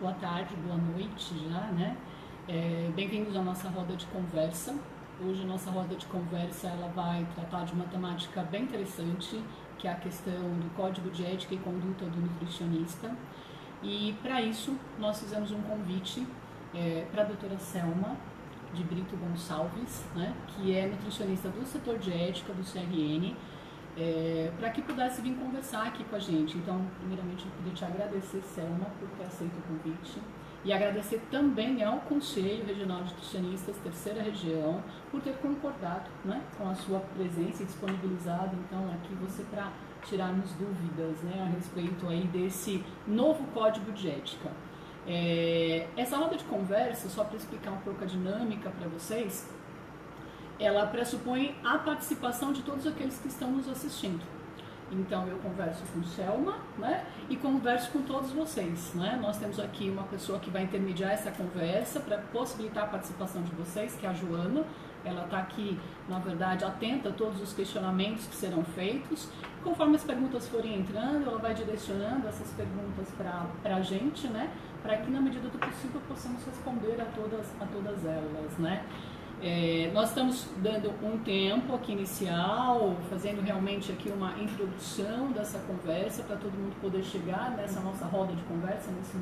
boa tarde, boa noite já, né? Bem-vindos à nossa roda de conversa. Hoje a nossa roda de conversa ela vai tratar de uma temática bem interessante, que é a questão do código de ética e conduta do nutricionista. E para isso nós fizemos um convite para a doutora Selma de Brito Gonçalves, né, que é nutricionista do setor de ética do CRN, para que pudesse vir conversar aqui com a gente. Então, primeiramente, eu queria te agradecer, Selma, por ter aceito o convite. E agradecer também ao Conselho Regional de Nutricionistas, Terceira Região, por ter concordado, né, com a sua presença e disponibilizado, então, aqui você para tirarmos dúvidas, né, a respeito aí desse novo Código de Ética. Essa roda de conversa, só para explicar um pouco a dinâmica para vocês, ela pressupõe a participação de todos aqueles que estão nos assistindo. Então eu converso com Selma, né, e converso com todos vocês, né? Nós temos aqui uma pessoa que vai intermediar essa conversa para possibilitar a participação de vocês, que é a Joana. Ela está aqui, na verdade, atenta a todos os questionamentos que serão feitos. Conforme as perguntas forem entrando, ela vai direcionando essas perguntas para a gente, né, para que na medida do possível possamos responder a todas elas, né? Nós estamos dando um tempo aqui inicial, fazendo realmente aqui uma introdução dessa conversa para todo mundo poder chegar nessa nossa roda de conversa, nesse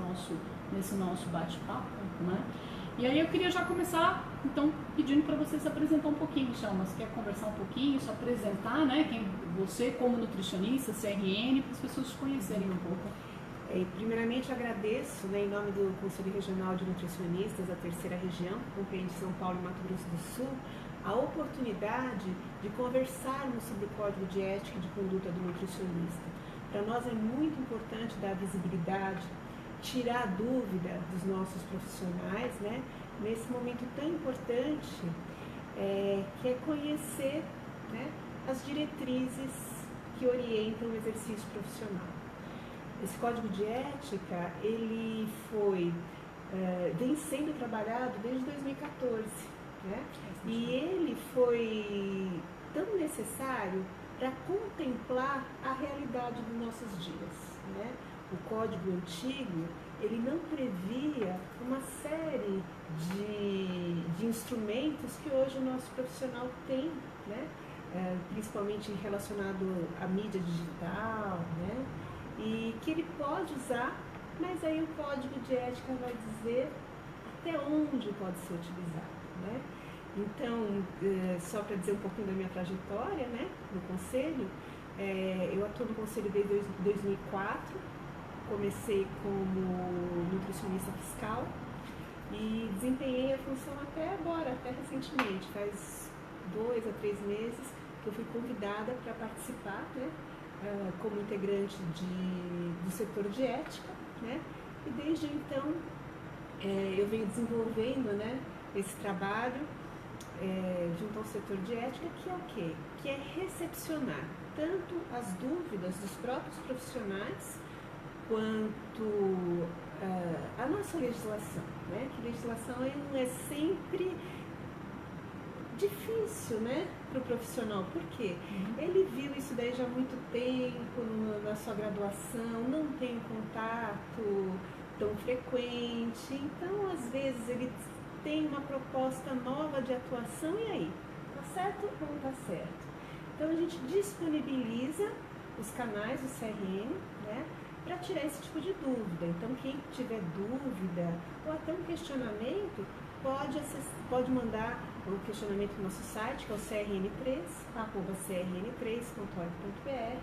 nosso bate-papo, né? E aí eu queria já começar, então, pedindo para você se apresentar um pouquinho, Selma. Você quer conversar um pouquinho, se apresentar, né? Você como nutricionista, CRN, para as pessoas te conhecerem um pouco. Primeiramente, agradeço, né, em nome do Conselho Regional de Nutricionistas da Terceira Região, que compreende São Paulo e Mato Grosso do Sul, a oportunidade de conversarmos sobre o Código de Ética e de Conduta do Nutricionista. Para nós é muito importante dar visibilidade, tirar a dúvida dos nossos profissionais, né, nesse momento tão importante, que é conhecer, né, as diretrizes que orientam o exercício profissional. Esse Código de Ética, ele vem sendo trabalhado desde 2014, né? E ele foi tão necessário para contemplar a realidade dos nossos dias, né? O Código antigo, ele não previa uma série de instrumentos que hoje o nosso profissional tem, né? Principalmente relacionado à mídia digital, né? E que ele pode usar, mas aí o Código de Ética vai dizer até onde pode ser utilizado, né? Então, só para dizer um pouquinho da minha trajetória, né, no Conselho, eu atuo no Conselho desde 2004, comecei como nutricionista fiscal e desempenhei a função até agora, até recentemente, faz 2 a 3 meses que eu fui convidada para participar, né, como integrante do setor de ética, né? E desde então eu venho desenvolvendo, né, esse trabalho junto ao setor de ética, que é o quê? Que é recepcionar tanto as dúvidas dos próprios profissionais quanto a nossa legislação, né? Que legislação não é sempre difícil, né, para o profissional. Por quê? Ele viu isso daí já há muito tempo na sua graduação, não tem um contato tão frequente, então às vezes ele tem uma proposta nova de atuação, e aí? Tá certo ou não tá certo? Então a gente disponibiliza os canais do CRN, né, para tirar esse tipo de dúvida. Então quem tiver dúvida ou até um questionamento, pode mandar o questionamento no nosso site, que é o crn3.org.br,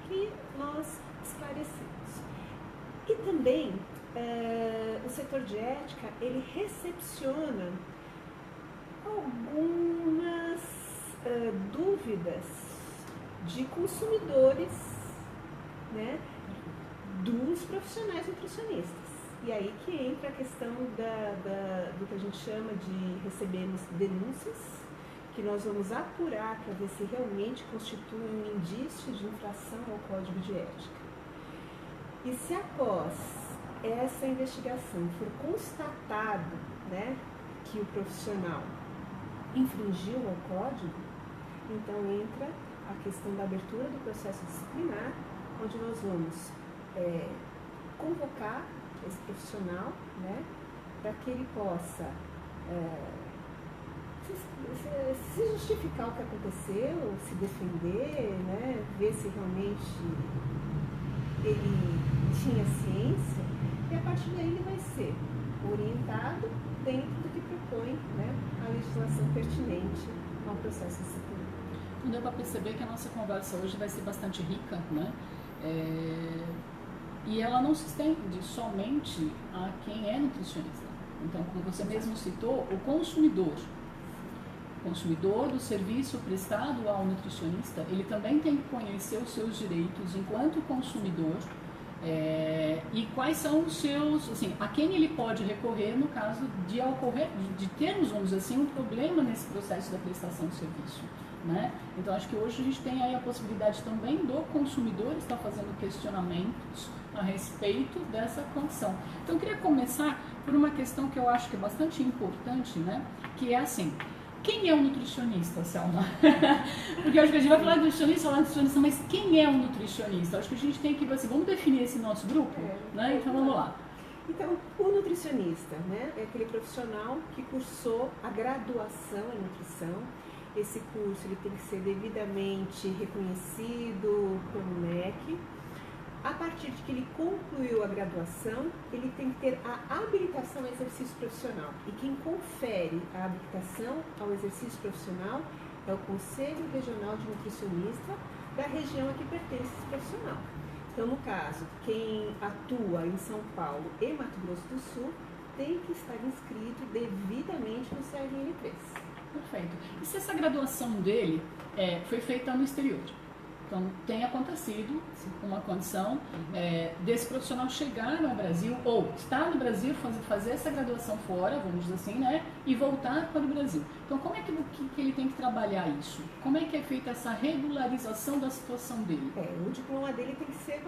que nós esclarecemos. E também o setor de ética, ele recepciona algumas dúvidas de consumidores, né, dos profissionais nutricionistas. E aí que entra a questão do que a gente chama de recebermos denúncias, que nós vamos apurar para ver se realmente constitui um indício de infração ao Código de Ética. E se após essa investigação for constatado, né, que o profissional infringiu o Código, então entra a questão da abertura do processo disciplinar, onde nós vamos convocar esse profissional, né, para que ele possa se justificar o que aconteceu, se defender, né, ver se realmente ele tinha ciência, e a partir daí ele vai ser orientado dentro do que propõe, né, a legislação pertinente ao processo disciplinar. Então deu para perceber que a nossa conversa hoje vai ser bastante rica, né? E ela não se estende somente a quem é nutricionista. Então, como você mesmo citou, o consumidor do serviço prestado ao nutricionista, ele também tem que conhecer os seus direitos enquanto consumidor, e quais são os seus, assim, a quem ele pode recorrer no caso de termos, vamos dizer assim, um problema nesse processo da prestação de serviço, né? Então acho que hoje a gente tem aí a possibilidade também do consumidor estar fazendo questionamentos a respeito dessa condição. Então eu queria começar por uma questão que eu acho que é bastante importante, né? Que é assim: quem é o nutricionista, Selma? Porque eu acho que a gente vai falar de nutricionista, mas quem é o nutricionista? Eu acho que a gente tem que, assim, vamos definir esse nosso grupo, né? Então vamos lá. Então, o nutricionista, né, é aquele profissional que cursou a graduação em nutrição. Esse curso ele tem que ser devidamente reconhecido pelo MEC. A partir de que ele concluiu a graduação, ele tem que ter a habilitação ao exercício profissional. E quem confere a habilitação ao exercício profissional é o Conselho Regional de Nutricionista da região a que pertence esse profissional. Então, no caso, quem atua em São Paulo e Mato Grosso do Sul tem que estar inscrito devidamente no CRN3. Perfeito. E se essa graduação dele foi feita no exterior? Então, tem acontecido uma condição desse profissional chegar no Brasil, ou estar no Brasil, fazer essa graduação fora, vamos dizer assim, né? E voltar para o Brasil. Então, como é que ele tem que trabalhar isso? Como é que é feita essa regularização da situação dele? O diploma dele tem que ser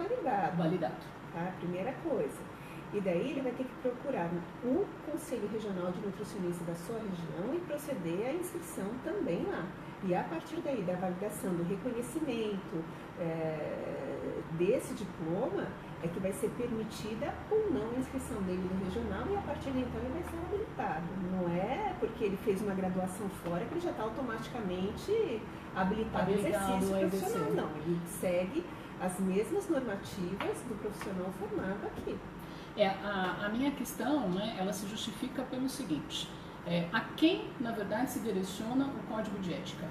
validado. Tá? Primeira coisa. E daí ele vai ter que procurar o Conselho Regional de Nutricionista da sua região e proceder à inscrição também lá. E a partir daí, da validação, do reconhecimento desse diploma, é que vai ser permitida ou não a inscrição dele no regional, e a partir de então ele vai ser habilitado. Não é porque ele fez uma graduação fora que ele já está automaticamente habilitado ao exercício profissional. Não, ele segue as mesmas normativas do profissional formado aqui. A minha questão, né, ela se justifica pelo seguinte: a quem, na verdade, se direciona o código de ética?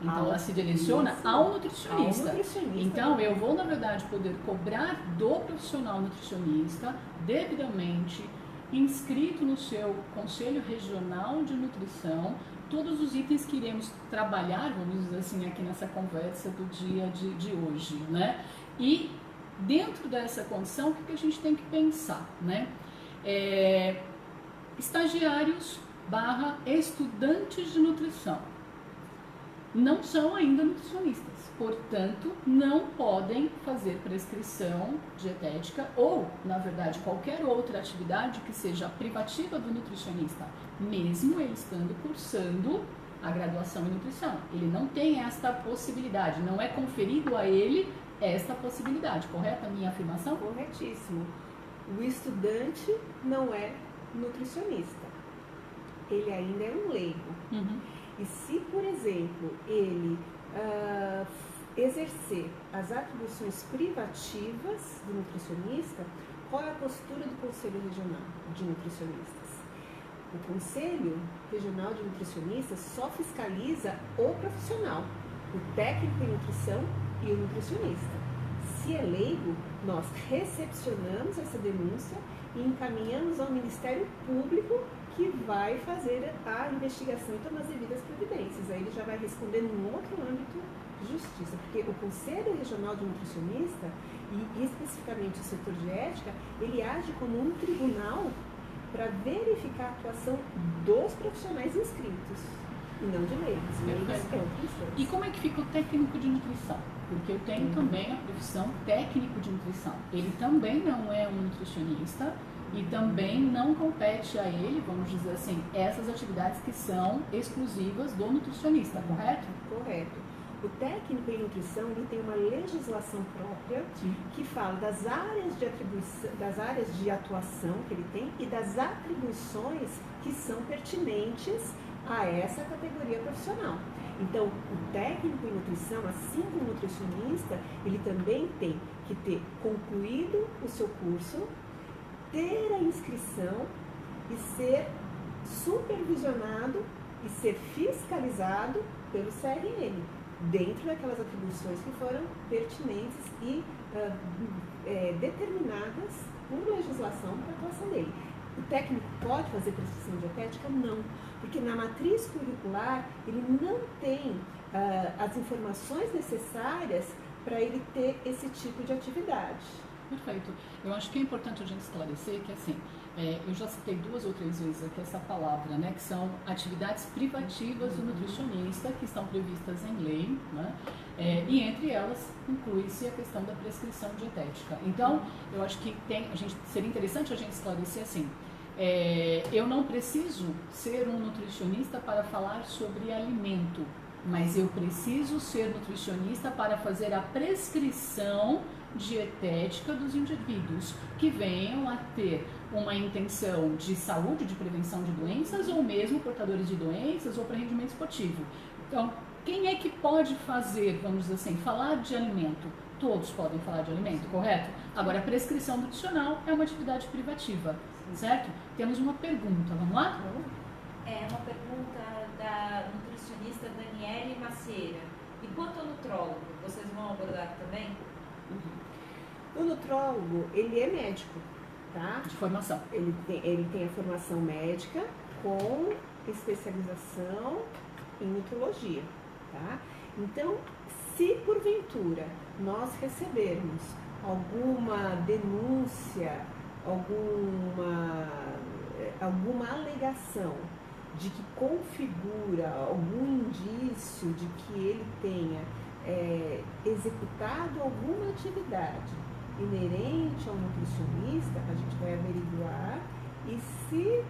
Então, ela se direciona ao nutricionista. Então, eu vou, na verdade, poder cobrar do profissional nutricionista, devidamente inscrito no seu Conselho Regional de Nutrição, todos os itens que iremos trabalhar, vamos dizer assim, aqui nessa conversa do dia de hoje, né? E dentro dessa condição, o que a gente tem que pensar, né? Estagiários / estudantes de nutrição não são ainda nutricionistas, portanto, não podem fazer prescrição dietética ou, na verdade, qualquer outra atividade que seja privativa do nutricionista, mesmo ele estando cursando a graduação em nutrição. Ele não tem esta possibilidade, não é conferido a ele esta possibilidade. Correta a minha afirmação? Corretíssimo. O estudante não é nutricionista, ele ainda é um leigo. E se, por exemplo, ele exercer as atribuições privativas do nutricionista, qual é a postura do Conselho Regional de Nutricionistas? O Conselho Regional de Nutricionistas só fiscaliza o profissional, o técnico em nutrição e o nutricionista. Se é leigo, nós recepcionamos essa denúncia e encaminhamos ao Ministério Público, que vai fazer a investigação e tomar as devidas providências. Aí ele já vai responder num outro âmbito de justiça, porque o Conselho Regional de Nutricionista, e especificamente o setor de ética, ele age como um tribunal para verificar a atuação dos profissionais inscritos, e não de leigos. E como é que fica o técnico de nutrição? Porque eu tenho também a profissão técnico de nutrição. Ele também não é um nutricionista, e também não compete a ele, vamos dizer assim, essas atividades que são exclusivas do nutricionista, correto? Correto. O técnico em nutrição ele tem uma legislação própria que fala das áreas de atribuição, das áreas de atuação que ele tem e das atribuições que são pertinentes a essa categoria profissional. Então, o técnico em nutrição, assim como o nutricionista, ele também tem que ter concluído o seu curso, ter a inscrição e ser supervisionado e ser fiscalizado pelo CRM, dentro daquelas atribuições que foram pertinentes e determinadas por legislação para a atuação dele. O técnico pode fazer prescrição dietética? Não, porque na matriz curricular ele não tem as informações necessárias para ele ter esse tipo de atividade. Perfeito. Eu acho que é importante a gente esclarecer que, assim, eu já citei 2 ou 3 vezes aqui essa palavra, né, que são atividades privativas do nutricionista, que estão previstas em lei, né, e entre elas inclui-se a questão da prescrição dietética. Então, eu acho que seria interessante a gente esclarecer assim, eu não preciso ser um nutricionista para falar sobre alimento, mas eu preciso ser nutricionista para fazer a prescrição dietética dos indivíduos que venham a ter uma intenção de saúde, de prevenção de doenças, ou mesmo portadores de doenças ou para rendimento esportivo. Então, quem é que pode fazer, vamos dizer assim, falar de alimento? Todos podem falar de alimento, correto? Agora, a prescrição nutricional é uma atividade privativa, certo? Temos uma pergunta, vamos lá? É uma pergunta da nutricionista Daniele Macieira. E quanto ao nutrólogo, vocês vão abordar também? O nutrólogo, ele é médico, tá? De formação. Ele tem a formação médica com especialização em nutrologia, tá? Então, se porventura nós recebermos alguma denúncia, alguma alegação de que configura algum indício de que ele tenha executado alguma atividade inerente ao nutricionista, a gente vai averiguar, e se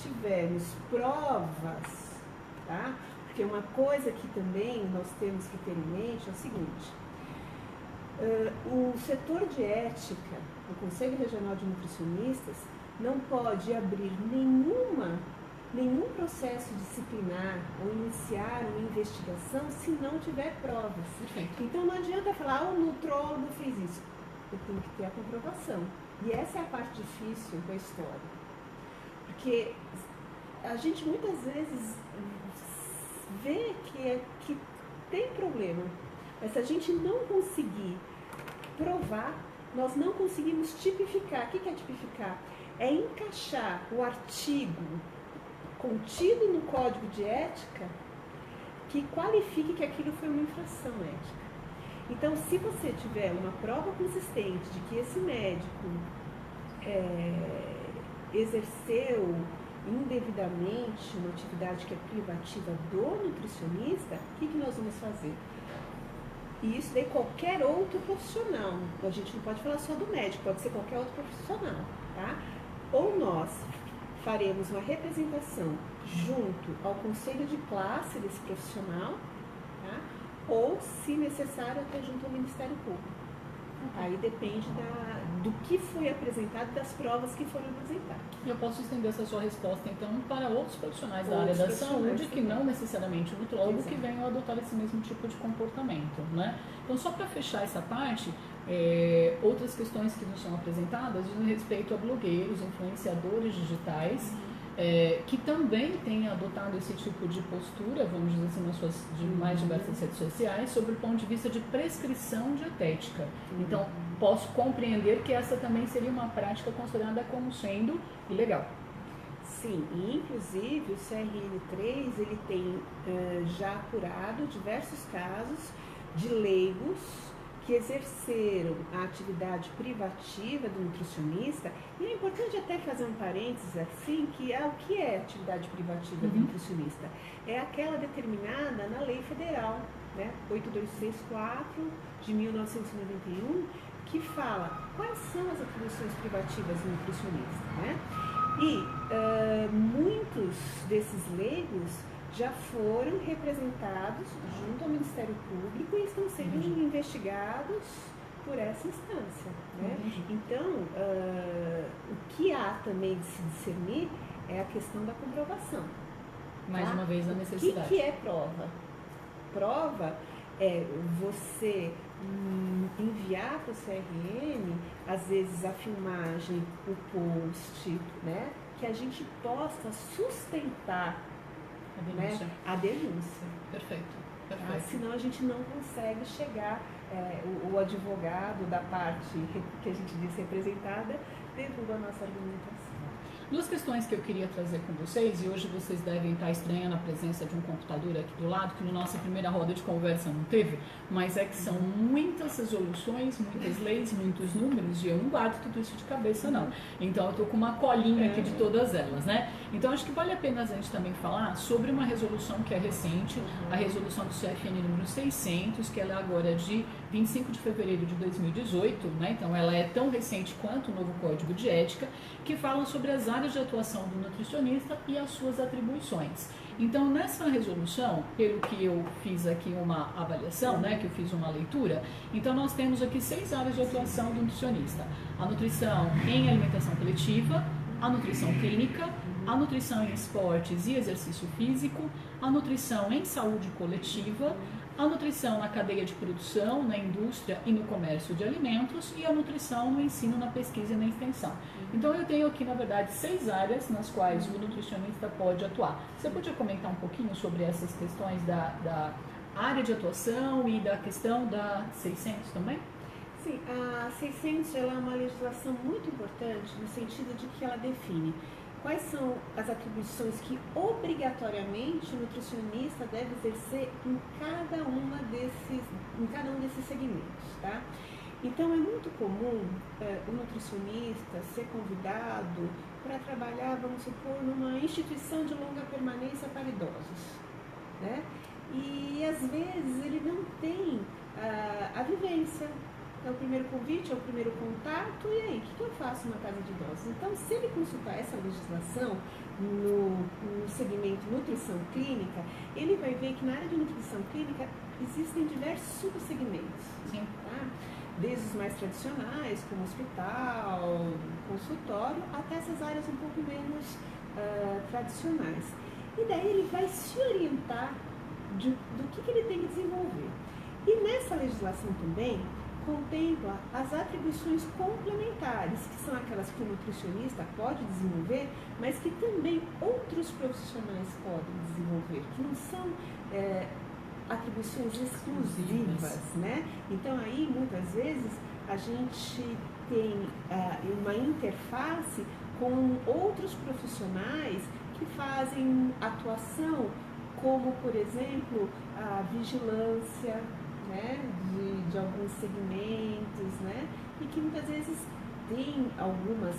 tivermos provas, tá? Porque uma coisa que também nós temos que ter em mente é o seguinte, o setor de ética, o Conselho Regional de Nutricionistas, não pode abrir nenhum processo disciplinar ou iniciar uma investigação se não tiver provas. Perfeito. Então não adianta falar, o nutrólogo fez isso. Eu tenho que ter a comprovação. E essa é a parte difícil da história. Porque a gente muitas vezes vê que tem problema, mas se a gente não conseguir provar, nós não conseguimos tipificar. O que é tipificar? É encaixar o artigo contido no Código de Ética que qualifique que aquilo foi uma infração ética. Então, se você tiver uma prova consistente de que esse médico exerceu indevidamente uma atividade que é privativa do nutricionista, o que nós vamos fazer? E isso daí qualquer outro profissional, a gente não pode falar só do médico, pode ser qualquer outro profissional, tá? Ou nós faremos uma representação junto ao conselho de classe desse profissional, tá? Ou, se necessário, até junto ao Ministério Público. Aí depende do que foi apresentado e das provas que foram apresentadas. E eu posso estender essa sua resposta, então, para outros profissionais da área da saúde, que não necessariamente o nutrólogo, que venham a adotar esse mesmo tipo de comportamento, né? Então, só para fechar essa parte, outras questões que nos são apresentadas dizem respeito a blogueiros, influenciadores digitais, que também têm adotado esse tipo de postura, vamos dizer assim, nas suas mais diversas redes sociais, sobre o ponto de vista de prescrição dietética. Então, posso compreender que essa também seria uma prática considerada como sendo ilegal. Sim, e inclusive o CRN3 ele tem já apurado diversos casos de leigos que exerceram a atividade privativa do nutricionista. E é importante até fazer um parênteses assim, que é o que é atividade privativa do nutricionista. É aquela determinada na lei federal, né, 8264 de 1991, que fala quais são as atribuições privativas do nutricionista, né? E muitos desses leigos já foram representados junto ao Ministério Público e estão sendo investigados por essa instância, né? Então, o que há também de se discernir é a questão da comprovação. Mais uma vez, a necessidade. O que é prova? Prova é você enviar para o CRM, às vezes, a filmagem, o post, né? Que a gente possa sustentar a denúncia. Né? A denúncia. Perfeito. Tá? Senão a gente não consegue chegar, o advogado da parte que a gente diz representada, dentro da nossa argumentação. Duas questões que eu queria trazer com vocês, e hoje vocês devem estar estranhando a presença de um computador aqui do lado, que na nossa primeira roda de conversa não teve, mas é que são muitas resoluções, muitas leis, muitos números, e eu não guardo tudo isso de cabeça, não. Então eu estou com uma colinha aqui de todas elas, né? Então acho que vale a pena a gente também falar sobre uma resolução que é recente, a resolução do CFN número 600, que ela é agora de 25 de fevereiro de 2018, né? Então ela é tão recente quanto o novo Código de Ética, que fala sobre as áreas de atuação do nutricionista e as suas atribuições. Então, nessa resolução, pelo que eu fiz aqui uma avaliação, né, que eu fiz uma leitura, então nós temos aqui 6 áreas de atuação do nutricionista. A nutrição em alimentação coletiva, a nutrição clínica, a nutrição em esportes e exercício físico, a nutrição em saúde coletiva, a nutrição na cadeia de produção, na indústria e no comércio de alimentos e a nutrição no ensino, na pesquisa e na extensão. Então eu tenho aqui, na verdade, 6 áreas nas quais o nutricionista pode atuar. Você podia comentar um pouquinho sobre essas questões da área de atuação e da questão da 600 também? Sim, a 600 ela é uma legislação muito importante no sentido de que ela define quais são as atribuições que obrigatoriamente o nutricionista deve exercer em cada um desses segmentos, tá? Então é muito comum o nutricionista ser convidado para trabalhar, vamos supor, numa instituição de longa permanência para idosos, né? E às vezes ele não tem a vivência. É o primeiro convite, é o primeiro contato, e aí, o que eu faço na casa de idosos? Então, se ele consultar essa legislação no segmento nutrição clínica, ele vai ver que na área de nutrição clínica existem diversos subsegmentos. Sim. Tá? Desde os mais tradicionais, como hospital, consultório, até essas áreas um pouco menos tradicionais. E daí ele vai se orientar do que ele tem que desenvolver. E nessa legislação também, contempla as atribuições complementares, que são aquelas que o nutricionista pode desenvolver, mas que também outros profissionais podem desenvolver, que não são atribuições exclusivas, né? Então aí, muitas vezes, a gente tem uma interface com outros profissionais que fazem atuação, como, por exemplo, a vigilância, né, de alguns segmentos, né, e que muitas vezes tem algumas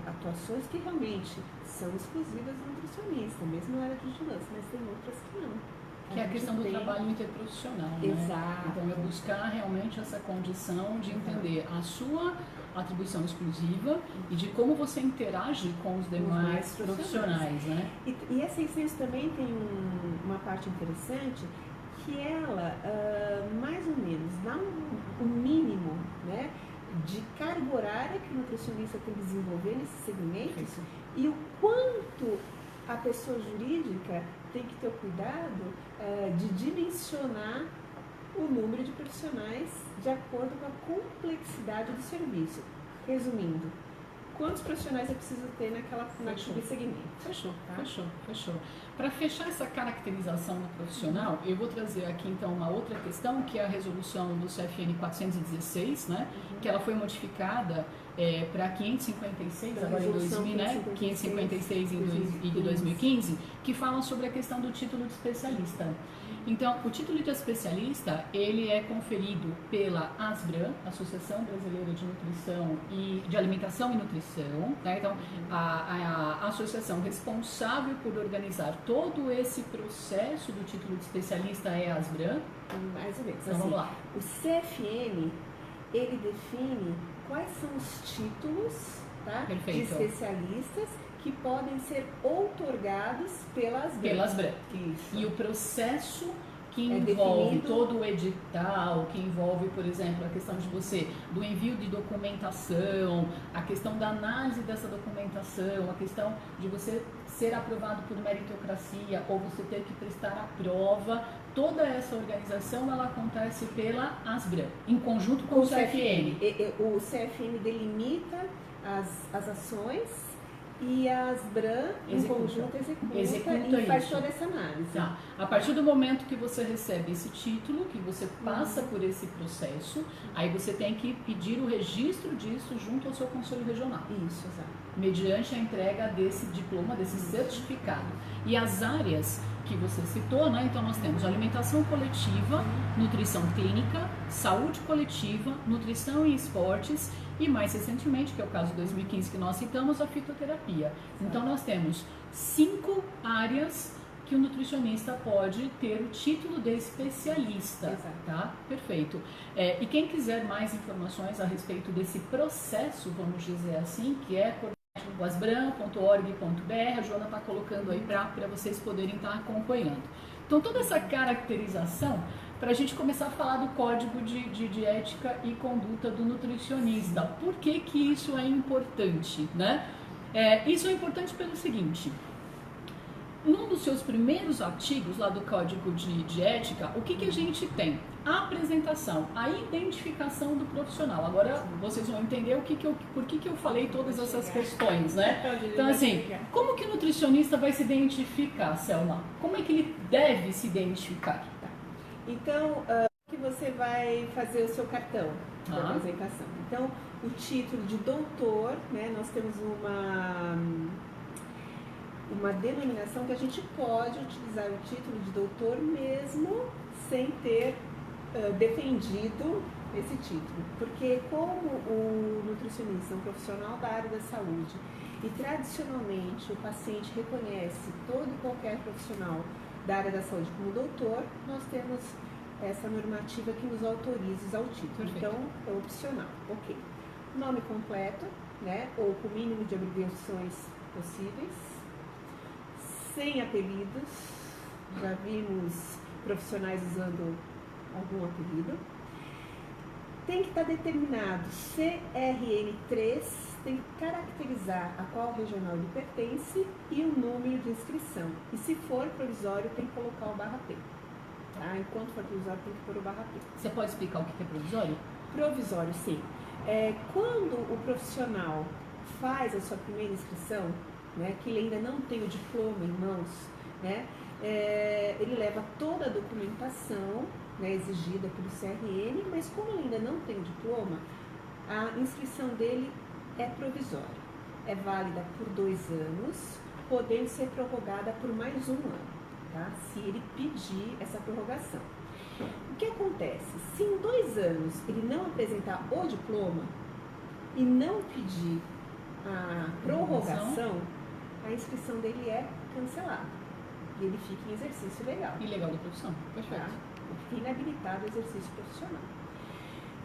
atuações que realmente são exclusivas do nutricionista, mesmo na área de vigilância, mas tem outras que não. Que é a questão do trabalho interprofissional, né? Exato. Então é buscar realmente essa condição de entender a sua atribuição exclusiva e de como você interage com os demais profissionais, né? E a 600 também tem uma parte interessante, que ela, mais ou menos, dá um mínimo, né, de carga horária que o nutricionista tem que desenvolver nesses segmentos e o quanto a pessoa jurídica tem que ter o cuidado de dimensionar o número de profissionais de acordo com a complexidade do serviço. Resumindo, quantos profissionais é preciso ter naquele segmento? Fechou, tá? Fechou. Para fechar essa caracterização do profissional, eu vou trazer aqui então uma outra questão, que é a resolução do CFN 416, né? Que ela foi modificada para 556, agora em 2000, né? 556 e de 2015, que fala sobre a questão do título de especialista. Então, o título de especialista, ele é conferido pela ASBRAN, Associação Brasileira de Nutrição e de Alimentação e Nutrição, né? Então, a associação responsável por organizar todo esse processo do título de especialista é a ASBRAN. Mais ou menos. Então, vamos lá. O CFM, ele define quais são os títulos tá? Perfeito. De especialistas que podem ser outorgados pela Asbran. Pela Asbran. Isso. E o processo que É envolve definido. todo o edital, que envolve, por exemplo, a questão de do envio de documentação, a questão da análise dessa documentação, a questão de você ser aprovado por meritocracia ou você ter que prestar a prova, toda essa organização ela acontece pela Asbran, em conjunto com o CFM. O CFM delimita as ações e a Asbran, em conjunto, executa e faz toda essa análise. Tá. A partir do momento que você recebe esse título, que você passa por esse processo, aí você tem que pedir o registro disso junto ao seu conselho regional. Isso, exato. Mediante a entrega desse diploma, desse certificado. E as áreas que você citou, né? Então nós temos alimentação coletiva, nutrição clínica, saúde coletiva, nutrição e esportes e mais recentemente, que é o caso de 2015 que nós citamos, a fitoterapia. Então nós temos 5 áreas que o nutricionista pode ter o título de especialista. Exato. Tá? Perfeito. E quem quiser mais informações a respeito desse processo, vamos dizer assim, que é por asbran.org.br, a Joana está colocando aí para vocês poderem estar acompanhando. Então, toda essa caracterização, para a gente começar a falar do código de ética e conduta do nutricionista. Por que que isso é importante, né? Isso é importante pelo seguinte: num dos seus primeiros artigos lá do Código de Ética, o que que a gente tem? A apresentação, a identificação do profissional. Agora vocês vão entender por que eu falei todas essas questões, né? Então assim, como que o nutricionista vai se identificar, Selma? Como é que ele deve se identificar? Então, que você vai fazer o seu cartão de apresentação. Então, o título de doutor, né? Nós temos uma denominação que a gente pode utilizar o título de doutor mesmo sem ter defendido esse título. Porque como o nutricionista é um profissional da área da saúde e tradicionalmente o paciente reconhece todo e qualquer profissional da área da saúde como doutor, nós temos essa normativa que nos autoriza usar o título. Perfeito. Então, é opcional. Ok. Nome completo, né? Ou com o mínimo de abreviações possíveis. Sem apelidos, já vimos profissionais usando algum apelido. Tem que estar determinado CRN3, tem que caracterizar a qual regional ele pertence e o número de inscrição. E se for provisório, tem que colocar o /P. Tá? Enquanto for provisório, tem que pôr o /P. Você pode explicar o que é provisório? Provisório, sim. Quando o profissional faz a sua primeira inscrição, né, que ele ainda não tem o diploma em mãos, né, ele leva toda a documentação, né, exigida pelo CRN, mas como ele ainda não tem o diploma, a inscrição dele é provisória. É válida por 2 anos, podendo ser prorrogada por mais 1 ano, tá? Se ele pedir essa prorrogação. O que acontece? Se em 2 anos ele não apresentar o diploma e não pedir a prorrogação, a inscrição dele é cancelada e ele fica em exercício legal. Ilegal da profissão. Perfeito. Tá? Ele fica inabilitado ao exercício profissional.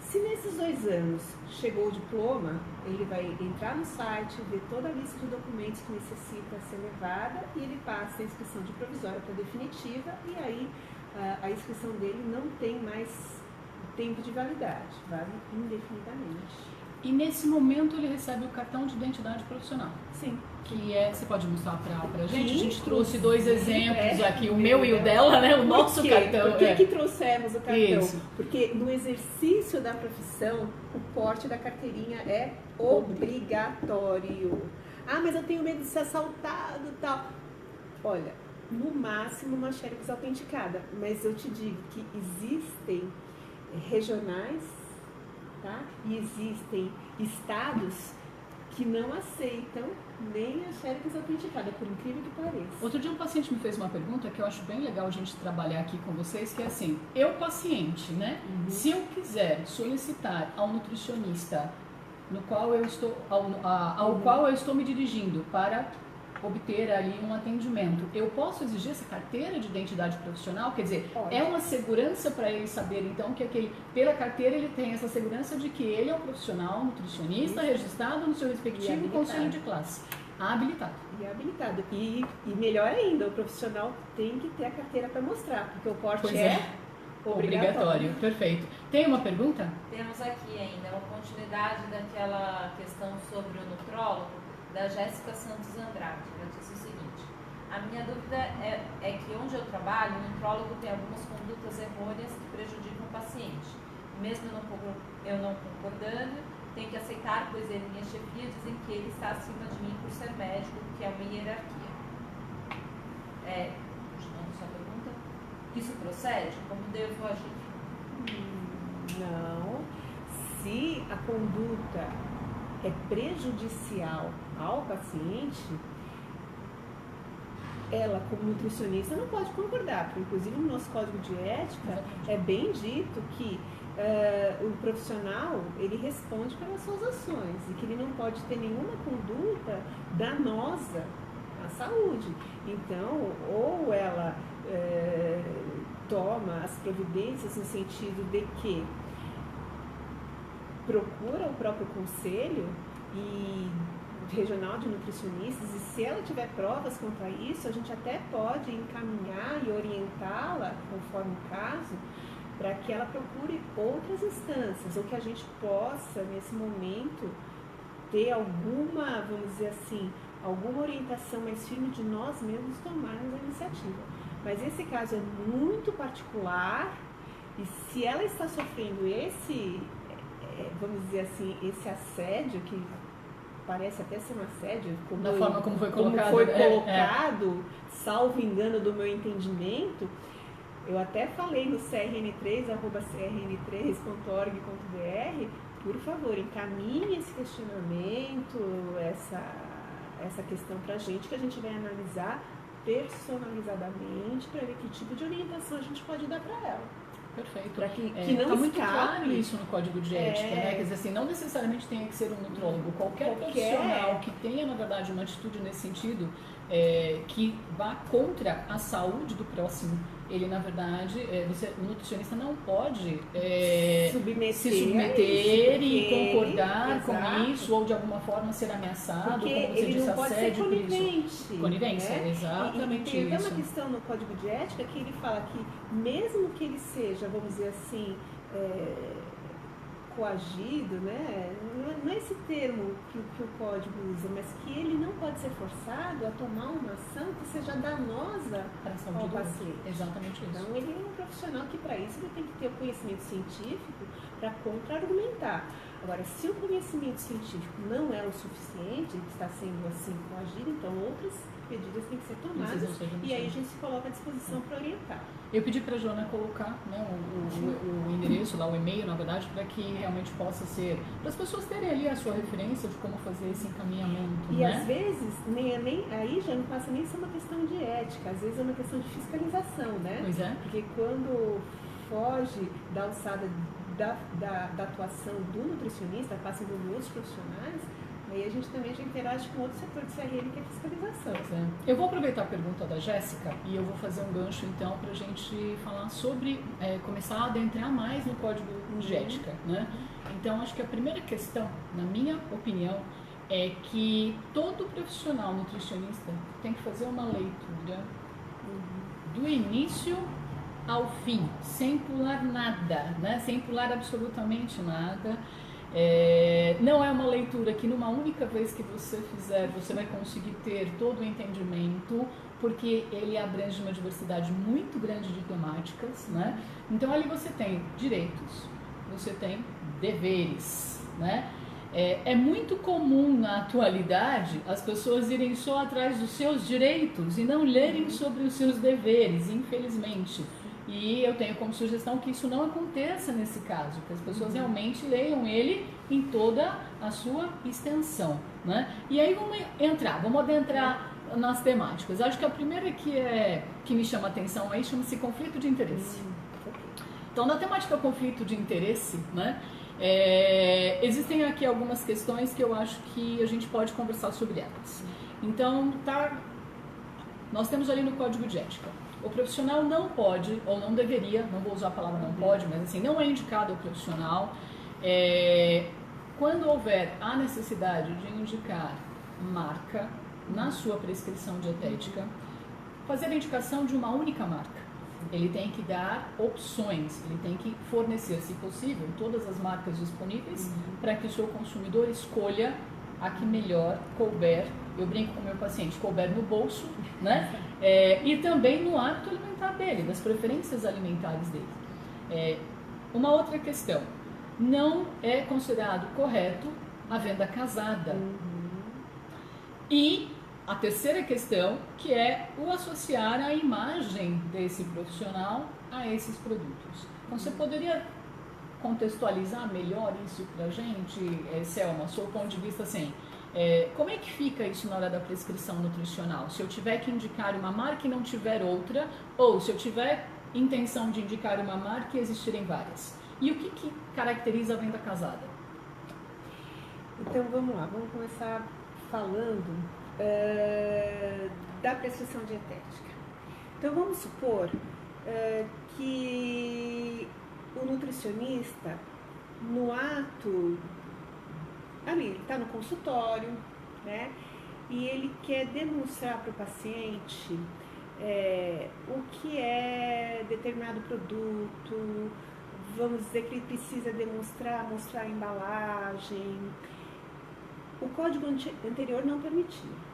Se nesses 2 anos chegou o diploma, ele vai entrar no site, ver toda a lista de documentos que necessita ser levada e ele passa a inscrição de provisória para definitiva e aí a inscrição dele não tem mais tempo de validade, vale indefinidamente. E nesse momento ele recebe o cartão de identidade profissional. Sim. Que é, você pode mostrar pra gente? Sim, A gente trouxe 2 exemplos aqui, o meu meu e o dela, né? O nosso cartão. Por que trouxemos o cartão? Isso. Porque no exercício da profissão, o porte da carteirinha é obrigatório. Ah, mas eu tenho medo de ser assaltado e tal. Olha, no máximo uma xerox autenticada, mas eu te digo que existem regionais, tá? E existem estados que não aceitam nem a xerox autenticada, por incrível que pareça. Outro dia um paciente me fez uma pergunta que eu acho bem legal a gente trabalhar aqui com vocês, que é assim, eu paciente, né? Se eu quiser solicitar ao nutricionista no qual eu estou, ao qual eu estou me dirigindo para obter ali um atendimento, eu posso exigir essa carteira de identidade profissional? Quer dizer, Pode. é uma segurança para ele saber, então, que pela carteira ele tem essa segurança de que ele é um profissional nutricionista registrado no seu respectivo conselho de classe. Habilitado. E habilitado. E melhor ainda, o profissional tem que ter a carteira para mostrar, porque o porte é obrigatório. Perfeito. Tem uma pergunta? Temos aqui ainda uma continuidade daquela questão sobre o nutrólogo, da Jéssica Santos Andrade. Ela disse o seguinte: a minha dúvida é que onde eu trabalho, o nutrólogo tem algumas condutas errôneas que prejudicam o paciente. Mesmo eu não concordando, tenho que aceitar, pois ele e minha chefia dizem que ele está acima de mim por ser médico, que é uma hierarquia. Continuando sua pergunta, isso procede? Como devo agir? Não. Se a conduta é prejudicial ao paciente, ela, como nutricionista, não pode concordar, porque inclusive no nosso código de ética é bem dito que o profissional, ele responde pelas suas ações e que ele não pode ter nenhuma conduta danosa à saúde. Então, ou ela toma as providências no sentido de que procura o próprio conselho regional de nutricionistas, e se ela tiver provas contra isso, a gente até pode encaminhar e orientá-la, conforme o caso, para que ela procure outras instâncias, ou que a gente possa, nesse momento, ter alguma, vamos dizer assim, alguma orientação mais firme de nós mesmos tomarmos a iniciativa. Mas esse caso é muito particular, e se ela está sofrendo esse, vamos dizer assim, esse assédio, que parece até ser um assédio, da forma como foi colocado, salvo engano do meu entendimento, eu até falei no crn3@crn3.org.br, por favor, encaminhe esse questionamento, essa questão para a gente, que a gente vai analisar personalizadamente para ver que tipo de orientação a gente pode dar para ela. Perfeito. Para que não está muito escape. claro isso no código de ética, né? Quer dizer assim, não necessariamente tem que ser um nutrólogo. Qualquer profissional que tenha, na verdade, uma atitude nesse sentido, que vá contra a saúde do próximo, ele, na verdade, o nutricionista não pode se submeter e concordar com isso, ou de alguma forma ser ameaçado, porque como você disse, assédio por isso. Conivência, né? Exatamente. E tem até uma questão no Código de Ética que ele fala que, mesmo que ele seja, vamos dizer assim, coagido, né? Não é esse termo que o código usa, mas que ele não pode ser forçado a tomar uma ação que seja danosa ao paciente. Exatamente isso. Então ele é um profissional que, para isso, ele tem que ter o conhecimento científico para contra-argumentar. Agora, se o conhecimento científico não é o suficiente, ele está sendo assim coagido, então outras medidas têm que ser tomadas, e aí a gente se coloca à disposição para orientar. Eu pedi para a Joana colocar, né, o endereço lá, o e-mail, na verdade, para que realmente possa ser, para as pessoas terem ali a sua referência de como fazer esse encaminhamento. E né? às vezes, aí já não passa nem ser uma questão de ética, às vezes é uma questão de fiscalização, né? Pois é. Porque quando foge da alçada da atuação do nutricionista, passa envolver outros profissionais, aí a gente também já interage com outro setor de CRM, que é a fiscalização. Eu vou aproveitar a pergunta da Jéssica e eu vou fazer um gancho então para a gente falar sobre, começar a adentrar mais no código de ética, né? Então acho que a primeira questão, na minha opinião, é que todo profissional nutricionista tem que fazer uma leitura do início ao fim, sem pular nada, né? Sem pular absolutamente nada. Não é uma leitura que numa única vez que você fizer, você vai conseguir ter todo o entendimento, porque ele abrange uma diversidade muito grande de temáticas, né? Então ali você tem direitos, você tem deveres, né? É muito comum na atualidade as pessoas irem só atrás dos seus direitos e não lerem sobre os seus deveres, infelizmente. E eu tenho como sugestão que isso não aconteça nesse caso, que as pessoas realmente leiam ele em toda a sua extensão, né? E aí vamos adentrar nas temáticas. Acho que a primeira que me chama a atenção aí chama-se conflito de interesse. Então, na temática conflito de interesse, né, Existem aqui algumas questões que eu acho que a gente pode conversar sobre elas. Então, nós temos ali no Código de Ética. O profissional não pode, ou não deveria, não vou usar a palavra não pode, mas assim, não é indicado ao profissional, quando houver a necessidade de indicar marca na sua prescrição dietética, fazer a indicação de uma única marca. Ele tem que dar opções, ele tem que fornecer, se possível, todas as marcas disponíveis para que o seu consumidor escolha a que melhor couber. Eu brinco com o meu paciente, couber no bolso, né? E também no hábito alimentar dele, das preferências alimentares dele. Uma outra questão, não é considerado correto a venda casada. E a terceira questão, que é o associar a imagem desse profissional a esses produtos. Então, você poderia contextualizar melhor isso pra gente, Selma, sob o ponto de vista assim, como é que fica isso na hora da prescrição nutricional? Se eu tiver que indicar uma marca e não tiver outra, ou se eu tiver intenção de indicar uma marca e existirem várias. E o que caracteriza a venda casada? Então vamos lá, vamos começar falando da prescrição dietética. Então vamos supor que o nutricionista, no ato, ali, ele está no consultório, né? E ele quer demonstrar para o paciente o que é determinado produto, vamos dizer que ele precisa mostrar a embalagem. O código anterior não permitia.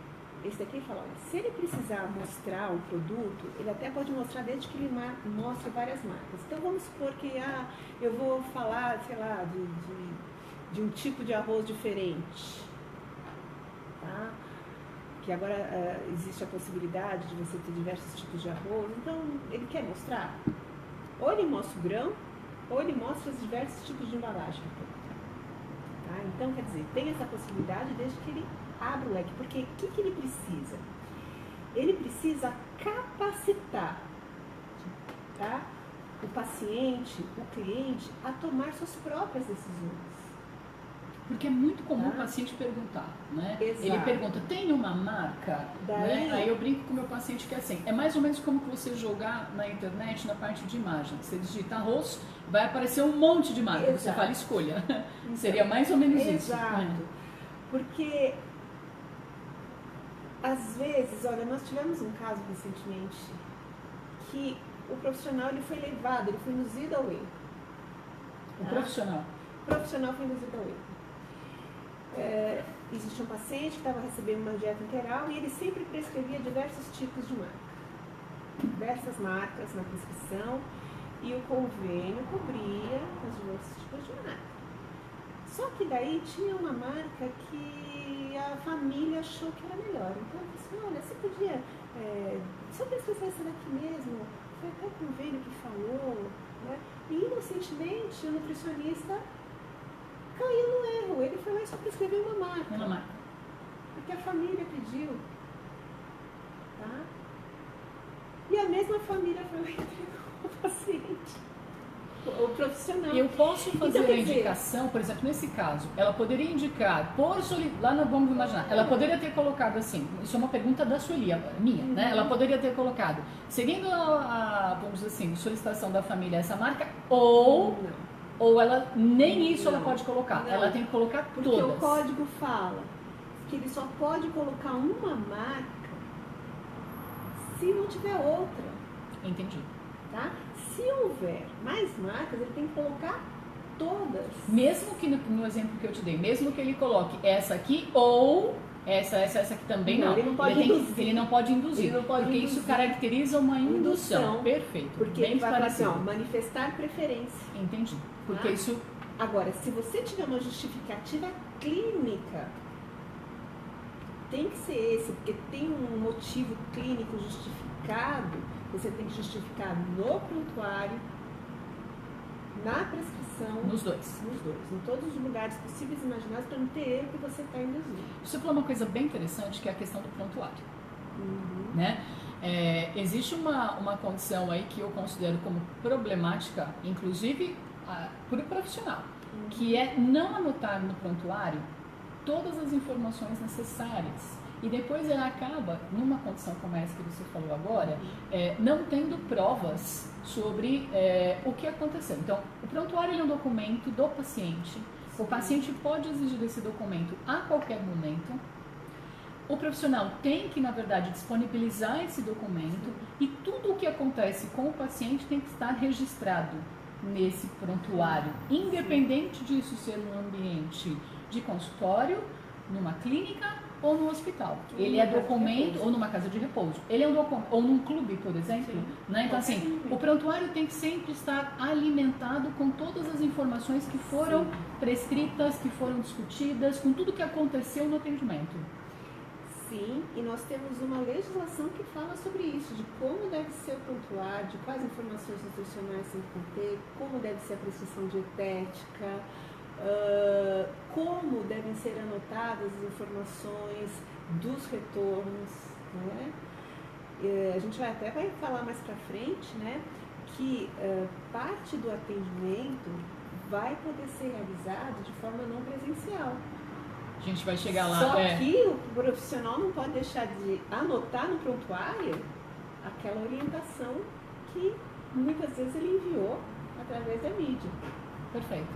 Esse daqui fala, olha, se ele precisar mostrar o produto, ele até pode mostrar desde que ele mostre várias marcas. Então vamos supor que eu vou falar, sei lá, de um tipo de arroz diferente, tá? Que agora existe a possibilidade de você ter diversos tipos de arroz. Então ele quer mostrar, ou ele mostra o grão, ou ele mostra os diversos tipos de embalagem. Tá? Então, quer dizer, tem essa possibilidade desde que ele abra o leque. Porque o que ele precisa? Ele precisa capacitar, tá? O paciente, o cliente, a tomar suas próprias decisões. Porque é muito comum o paciente perguntar, né? Exato. Ele pergunta, tem uma marca? Né? Aí eu brinco com o meu paciente que é assim, é mais ou menos como que você jogar na internet, na parte de imagem. Você digita arroz, vai aparecer um monte de marca, você fala escolha. Então, seria mais ou menos isso. Exato. Porque, às vezes, olha, nós tivemos um caso recentemente que o profissional ele foi levado, ele foi induzido ao erro. O profissional? O profissional foi induzido ao erro. Existia um paciente que estava recebendo uma dieta integral e ele sempre prescrevia diversos tipos de marca. Diversas marcas na prescrição e o convênio cobria os diversos tipos de marca. Só que daí tinha uma marca que a família achou que era melhor. Então eu disse, olha, você podia só prescrever essa daqui mesmo, foi até o convênio que falou, né? E inocentemente o nutricionista caiu no erro, ele foi lá e só prescreveu uma marca. Uma marca. Porque a família pediu. Tá? E a mesma família foi lá e entregou o paciente. O profissional. E eu posso fazer então, a indicação, por exemplo, nesse caso, ela poderia indicar, lá no vamos imaginar, ela poderia ter colocado assim, isso é uma pergunta da Sueli, minha, né? Ela poderia ter colocado, seguindo vamos dizer assim, solicitação da família essa marca, ou ela, nem isso ela pode colocar, ela tem que colocar porque todas. Porque o código fala que ele só pode colocar uma marca se não tiver outra. Entendi. Tá? Se houver mais marcas, ele tem que colocar todas. Mesmo que no exemplo que eu te dei, mesmo que ele coloque essa aqui ou essa aqui também não. Ele não pode induzir. Ele não pode induzir. Ele não pode porque induzir. isso caracteriza uma indução. Perfeito. Porque bem ele vai falar assim, esclarecido. manifestar preferência. Entendi. Porque isso... Agora, se você tiver uma justificativa clínica, tem que ser esse, porque tem um motivo clínico justificado, você tem que justificar no prontuário, na prescrição. Nos dois. Nos dois. Em todos os lugares possíveis e imagináveis, para não ter erro que você está induzindo. Você falou uma coisa bem interessante, que é a questão do prontuário. Né? Existe uma condição aí que eu considero como problemática, inclusive para o profissional. que é não anotar no prontuário todas as informações necessárias. E depois ele acaba, numa condição como essa que você falou agora, não tendo provas sobre o que aconteceu. Então, o prontuário é um documento do paciente. O paciente pode exigir esse documento a qualquer momento. O profissional tem que, na verdade, disponibilizar esse documento e tudo o que acontece com o paciente tem que estar registrado nesse prontuário, independente disso ser um ambiente de consultório, numa clínica ou no hospital. Ele é documento, ou numa casa de repouso. Ele é um documento, ou num clube, por exemplo. Né? Então, assim, o prontuário tem que sempre estar alimentado com todas as informações que foram prescritas, que foram discutidas, com tudo que aconteceu no atendimento. Sim, e nós temos uma legislação que fala sobre isso, de como deve ser o prontuário, de quais informações nutricionais tem que conter, como deve ser a prescrição dietética, como devem ser anotadas as informações dos retornos, né? A gente vai falar mais para frente, né, que parte do atendimento vai poder ser realizado de forma não presencial. A gente vai chegar lá. Só que o profissional não pode deixar de anotar no prontuário aquela orientação que muitas vezes ele enviou através da mídia. Perfeito.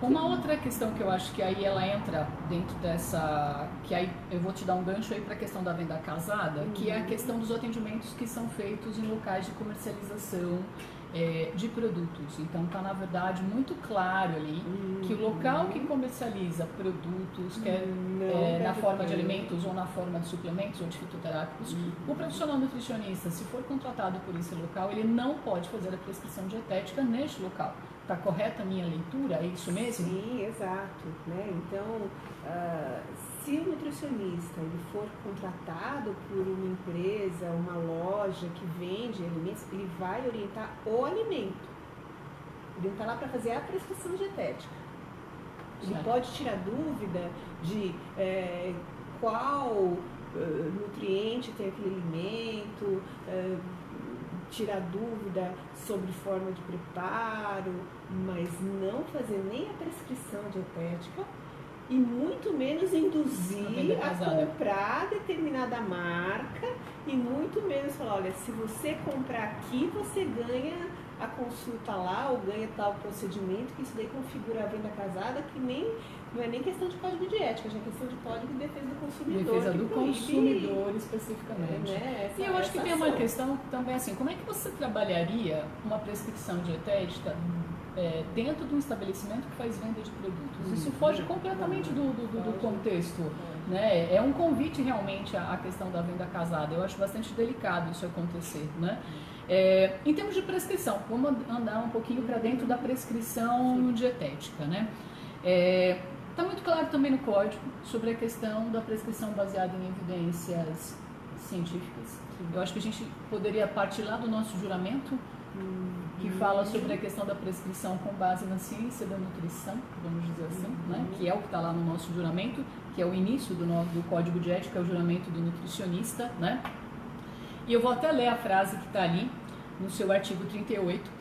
Uma outra questão que eu acho que aí ela entra dentro dessa, que aí eu vou te dar um gancho aí para a questão da venda casada, que é a questão dos atendimentos que são feitos em locais de comercialização de produtos. Então está, na verdade, muito claro ali que o local que comercializa produtos, quer na forma de alimentos ou na forma de suplementos ou de fitoterápicos, o profissional nutricionista, se for contratado por esse local, ele não pode fazer a prescrição dietética neste local. Está correta a minha leitura? É isso mesmo? Sim, exato. Né? Então, se o nutricionista ele for contratado por uma empresa, uma loja que vende alimentos, ele vai orientar o alimento. Ele não está lá para fazer a prescrição dietética. Ele pode tirar dúvida de qual nutriente tem aquele alimento, tirar dúvida sobre forma de preparo, mas não fazer nem a prescrição dietética e muito menos induzir a comprar determinada marca e muito menos falar, olha, se você comprar aqui, você ganha a consulta lá ou ganha tal procedimento, que isso daí configura a venda casada, que não é nem questão de código de ética, já é questão de código de defesa do consumidor. Defesa do consumidor, especificamente. Né? E eu acho que tem uma questão também assim, como é que você trabalharia uma prescrição dietética dentro de um estabelecimento que faz venda de produtos? Isso foge completamente do contexto. Né? É um convite realmente à questão da venda casada. Eu acho bastante delicado isso acontecer. Né? Em termos de prescrição, vamos andar um pouquinho para dentro da prescrição dietética. Né? Está muito claro também no código sobre a questão da prescrição baseada em evidências científicas. Eu acho que a gente poderia partir lá do nosso juramento, que fala sobre a questão da prescrição com base na ciência da nutrição, vamos dizer assim, né? Que é o que está lá no nosso juramento, que é o início do código de ética, é o juramento do nutricionista. Né? E eu vou até ler a frase que está ali no seu artigo 38,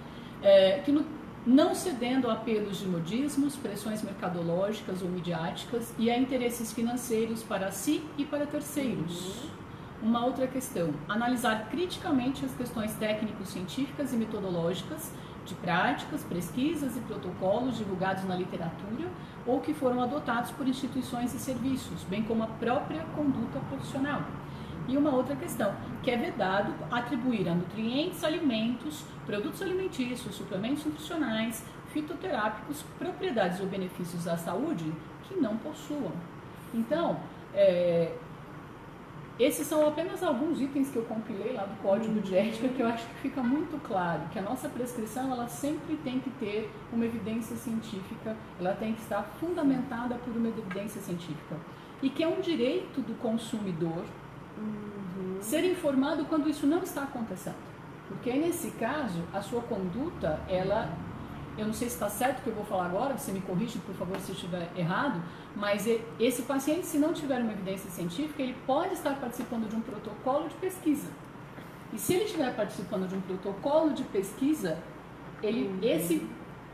que não cedendo a apelos de modismos, pressões mercadológicas ou midiáticas e a interesses financeiros para si e para terceiros. Uma outra questão, analisar criticamente as questões técnico-científicas e metodológicas de práticas, pesquisas e protocolos divulgados na literatura ou que foram adotados por instituições e serviços, bem como a própria conduta profissional. E uma outra questão, que é vedado atribuir a nutrientes, alimentos, produtos alimentícios, suplementos nutricionais, fitoterápicos, propriedades ou benefícios à saúde que não possuam. Então, esses são apenas alguns itens que eu compilei lá do Código de Ética, que eu acho que fica muito claro que a nossa prescrição ela sempre tem que ter uma evidência científica, ela tem que estar fundamentada por uma evidência científica. E que é um direito do consumidor ser informado quando isso não está acontecendo. Porque nesse caso, a sua conduta, eu não sei se está certo o que eu vou falar agora, você me corrige, por favor, se estiver errado, mas esse paciente, se não tiver uma evidência científica, ele pode estar participando de um protocolo de pesquisa. E se ele estiver participando de um protocolo de pesquisa,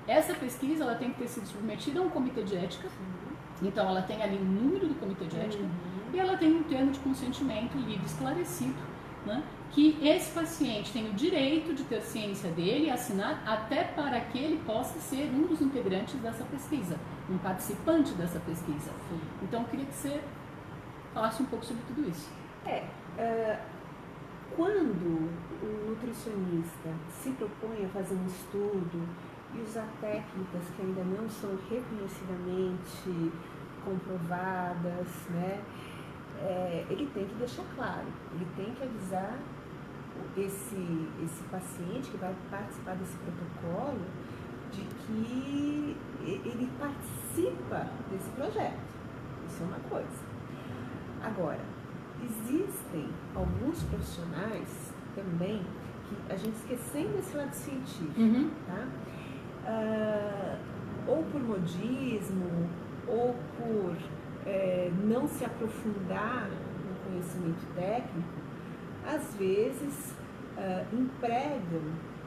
Essa pesquisa ela tem que ter sido submetida a um comitê de ética, então ela tem ali um número do comitê de ética e ela tem um termo de consentimento livre esclarecido, né, que esse paciente tem o direito de ter ciência dele e assinar até para que ele possa ser um dos integrantes dessa pesquisa, um participante dessa pesquisa. Então eu queria que você falasse um pouco sobre tudo isso. Quando o nutricionista se propõe a fazer um estudo e usar técnicas que ainda não são reconhecidamente comprovadas, né, ele tem que deixar claro, ele tem que avisar esse paciente que vai participar desse protocolo de que ele participa desse projeto. Isso é uma coisa. Agora, existem alguns profissionais também que a gente esquecendo esse lado científico, tá? Ou por modismo, ou por não se aprofundar no conhecimento técnico, às vezes empregam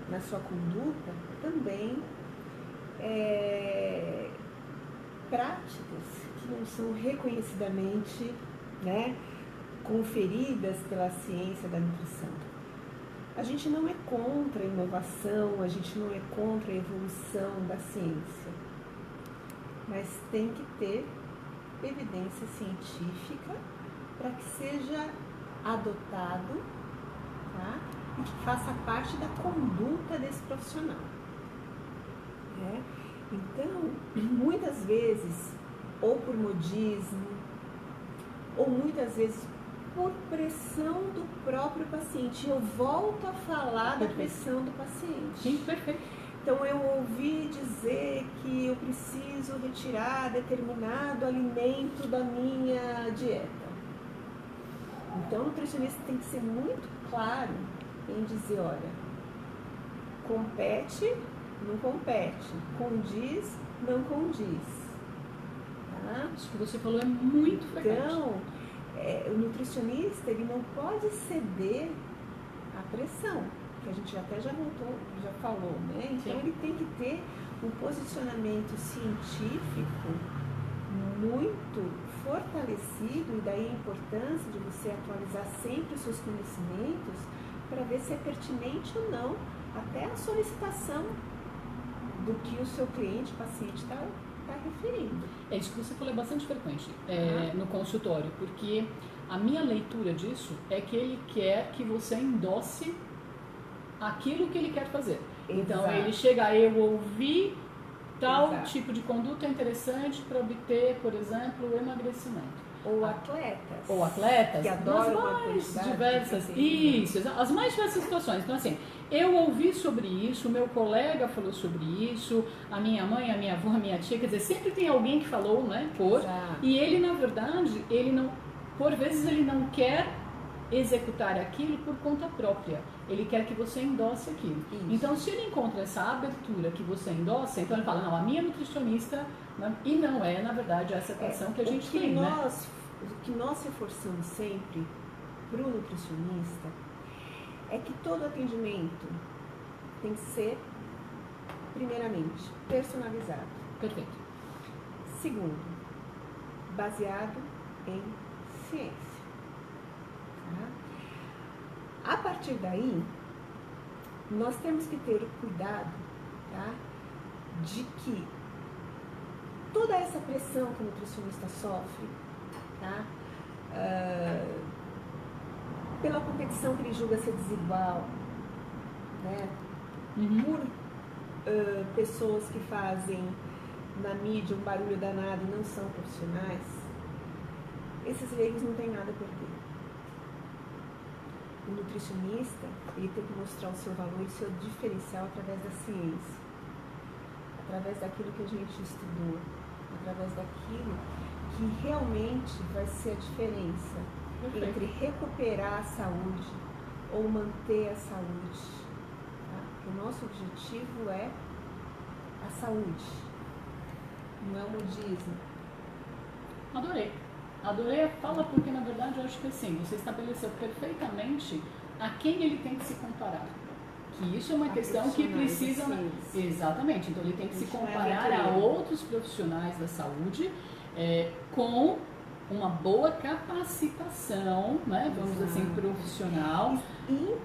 na sua conduta também práticas que não são reconhecidamente, né, conferidas pela ciência da nutrição. A gente não é contra a inovação, a gente não é contra a evolução da ciência, mas tem que ter evidência científica para que seja adotado, tá? E que faça parte da conduta desse profissional. Né? Então, muitas vezes, ou por modismo, ou muitas vezes por pressão do próprio paciente. Eu volto a falar da pressão do paciente. Sim, perfeito. Então, eu ouvi dizer que eu preciso retirar determinado alimento da minha dieta. Então, o nutricionista tem que ser muito claro em dizer, olha, compete, não compete, condiz, não condiz. Tá? Isso que você falou é muito frequente. Então, o nutricionista ele não pode ceder à pressão, que a gente até já falou, né? Então, ele tem que ter um posicionamento científico muito fortalecido, e daí a importância de você atualizar sempre os seus conhecimentos para ver se é pertinente ou não, até a solicitação do que o seu cliente, paciente, está referindo. É isso que você falou, é bastante frequente no consultório, porque a minha leitura disso é que ele quer que você endosse aquilo que ele quer fazer. Exato. Então ele chega, eu ouvi tal Exato. tipo de conduta interessante para obter, por exemplo, o emagrecimento. Ou atletas. Ou atletas, que adoram nas mais diversas, isso, as mais diversas situações. Então, assim, eu ouvi sobre isso, meu colega falou sobre isso, a minha mãe, a minha avó, a minha tia, quer dizer, sempre tem alguém que falou, né, e ele, na verdade, por vezes ele não quer executar aquilo por conta própria, ele quer que você endosse aquilo. Isso. Então, se ele encontra essa abertura que você endossa, então ele fala, não, a minha nutricionista, né? E não é, na verdade, essa atenção que a gente tem, né? O que nós reforçamos sempre para o nutricionista é que todo atendimento tem que ser, primeiramente, personalizado. Perfeito. Segundo, baseado em ciência. Tá? A partir daí, nós temos que ter o cuidado, tá, de que toda essa pressão que o nutricionista sofre, tá, pela competição que ele julga ser desigual, né, por pessoas que fazem na mídia um barulho danado e não são profissionais, esses leigos não têm nada a perder. O nutricionista, ele tem que mostrar o seu valor e o seu diferencial através da ciência, através daquilo que a gente estudou, através daquilo que realmente vai ser a diferença entre recuperar a saúde ou manter a saúde. Tá? O nosso objetivo é a saúde, não é o modismo. Adorei a fala, porque na verdade eu acho que assim, você estabeleceu perfeitamente a quem ele tem que se comparar, que isso é uma questão que precisa... Exatamente, então ele tem que se comparar a outros profissionais da saúde com uma boa capacitação, né, vamos dizer assim, profissional,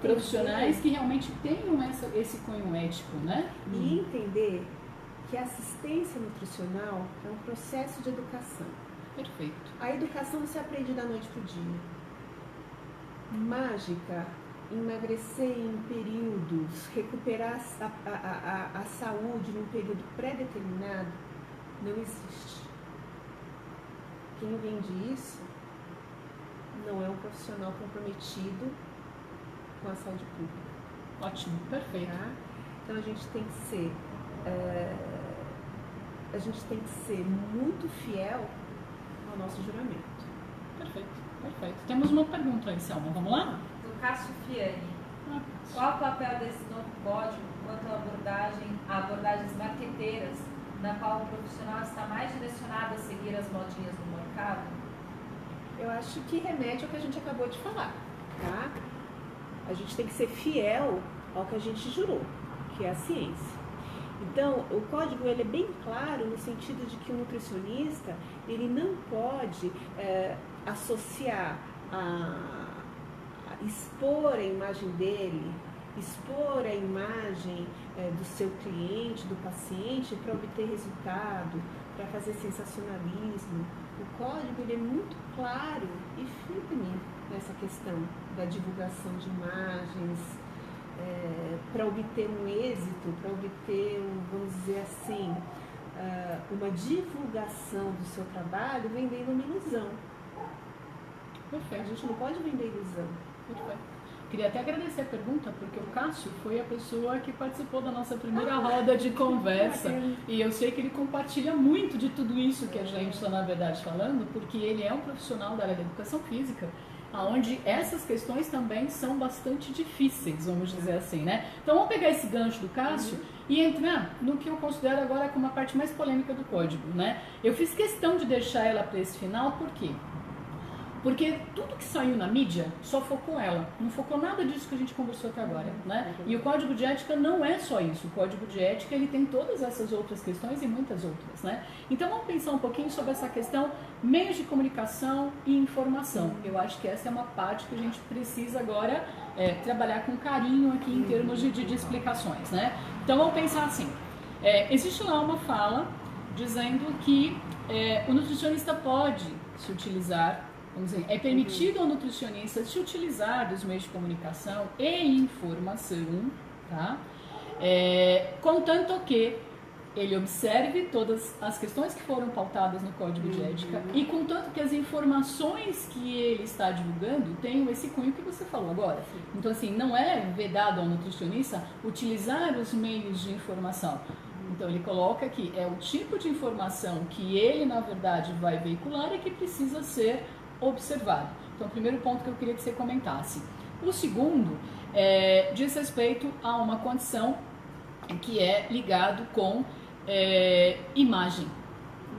profissionais que realmente tenham esse cunho ético, né? E entender que a assistência nutricional é um processo de educação. Perfeito. A educação não se aprende da noite para o dia. Mágica, emagrecer em períodos, recuperar a saúde num período pré-determinado, não existe. Quem vende isso não é um profissional comprometido com a saúde pública. Ótimo, perfeito. Tá? Então a gente tem que ser muito fiel ao nosso juramento. Perfeito, perfeito. Temos uma pergunta aí, Selma, vamos lá? Do Cássio Fiani. Qual o papel desse novo código quanto a abordagens marqueteiras, na qual o profissional está mais direcionado a seguir as modinhas do mercado? Eu acho que remete ao que a gente acabou de falar, tá? A gente tem que ser fiel ao que a gente jurou, que é a ciência. Então, o código ele é bem claro no sentido de que o nutricionista ele não pode associar expor a imagem dele, expor a imagem do seu cliente, do paciente, para obter resultado, para fazer sensacionalismo. O código ele é muito claro e firme nessa questão da divulgação de imagens, para obter um êxito, para obter, vamos dizer assim, uma divulgação do seu trabalho vendendo uma ilusão. Perfeito. A gente não pode vender ilusão. Perfeito. Queria até agradecer a pergunta, porque o Cássio foi a pessoa que participou da nossa primeira roda de conversa. E eu sei que ele compartilha muito de tudo isso que a gente está, na verdade, falando, porque ele é um profissional da área da educação física, onde essas questões também são bastante difíceis, vamos dizer assim, né? Então vamos pegar esse gancho do Cássio e entrar no que eu considero agora como a parte mais polêmica do código, né? Eu fiz questão de deixar ela para esse final, por quê? Porque tudo que saiu na mídia só focou ela, não focou nada disso que a gente conversou até agora, né? E o código de ética não é só isso, o código de ética ele tem todas essas outras questões e muitas outras, né? Então vamos pensar um pouquinho sobre essa questão meios de comunicação e informação. Eu acho que essa é uma parte que a gente precisa agora trabalhar com carinho aqui em termos de explicações, né? Então vamos pensar assim, existe lá uma fala dizendo que o nutricionista pode se utilizar, vamos dizer, é permitido ao nutricionista se utilizar dos meios de comunicação e informação, tá? Contanto que ele observe todas as questões que foram pautadas no Código de Ética e contanto que as informações que ele está divulgando tenham esse cunho que você falou agora. Então, assim, não é vedado ao nutricionista utilizar os meios de informação. Então, ele coloca que é o tipo de informação que ele, na verdade, vai veicular e que precisa ser observado. Então, o primeiro ponto que eu queria que você comentasse. O segundo diz respeito a uma condição que é ligado com imagem,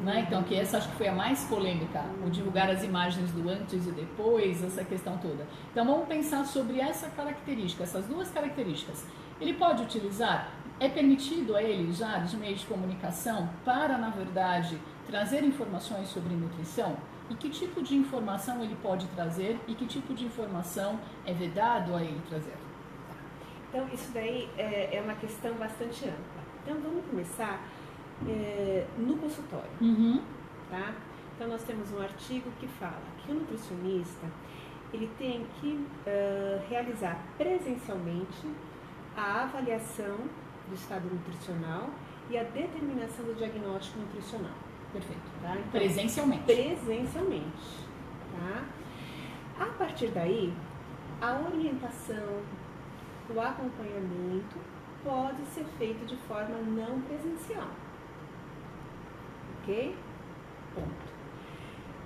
né? Então, que essa acho que foi a mais polêmica, o divulgar as imagens do antes e depois, essa questão toda. Então, vamos pensar sobre essa característica, essas duas características. Ele pode utilizar, é permitido a ele usar os meios de comunicação para, na verdade, trazer informações sobre nutrição? E que tipo de informação ele pode trazer e que tipo de informação é vedado a ele trazer? Então, isso daí é uma questão bastante ampla. Então, vamos começar no consultório, tá? Então, nós temos um artigo que fala que o nutricionista, ele tem que realizar presencialmente a avaliação do estado nutricional e a determinação do diagnóstico nutricional. Perfeito. Tá? Então, presencialmente. Presencialmente. Tá? A partir daí, a orientação, o acompanhamento pode ser feito de forma não presencial. Ok? Ponto.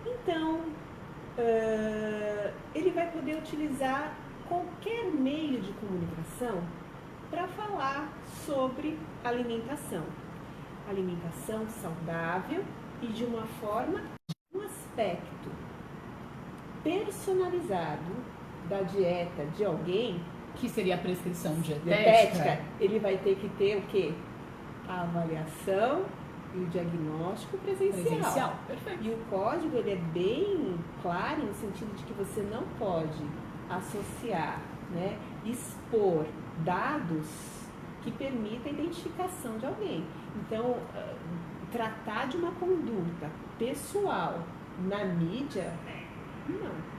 Então, ele vai poder utilizar qualquer meio de comunicação para falar sobre alimentação. Alimentação saudável e de uma forma, um aspecto personalizado da dieta de alguém que seria a prescrição dietética, ele vai ter que ter o quê? A avaliação e o diagnóstico presencial. Perfeito. E o código, ele é bem claro no sentido de que você não pode associar, né, expor dados que permitam a identificação de alguém. Então, tratar de uma conduta pessoal na mídia, não.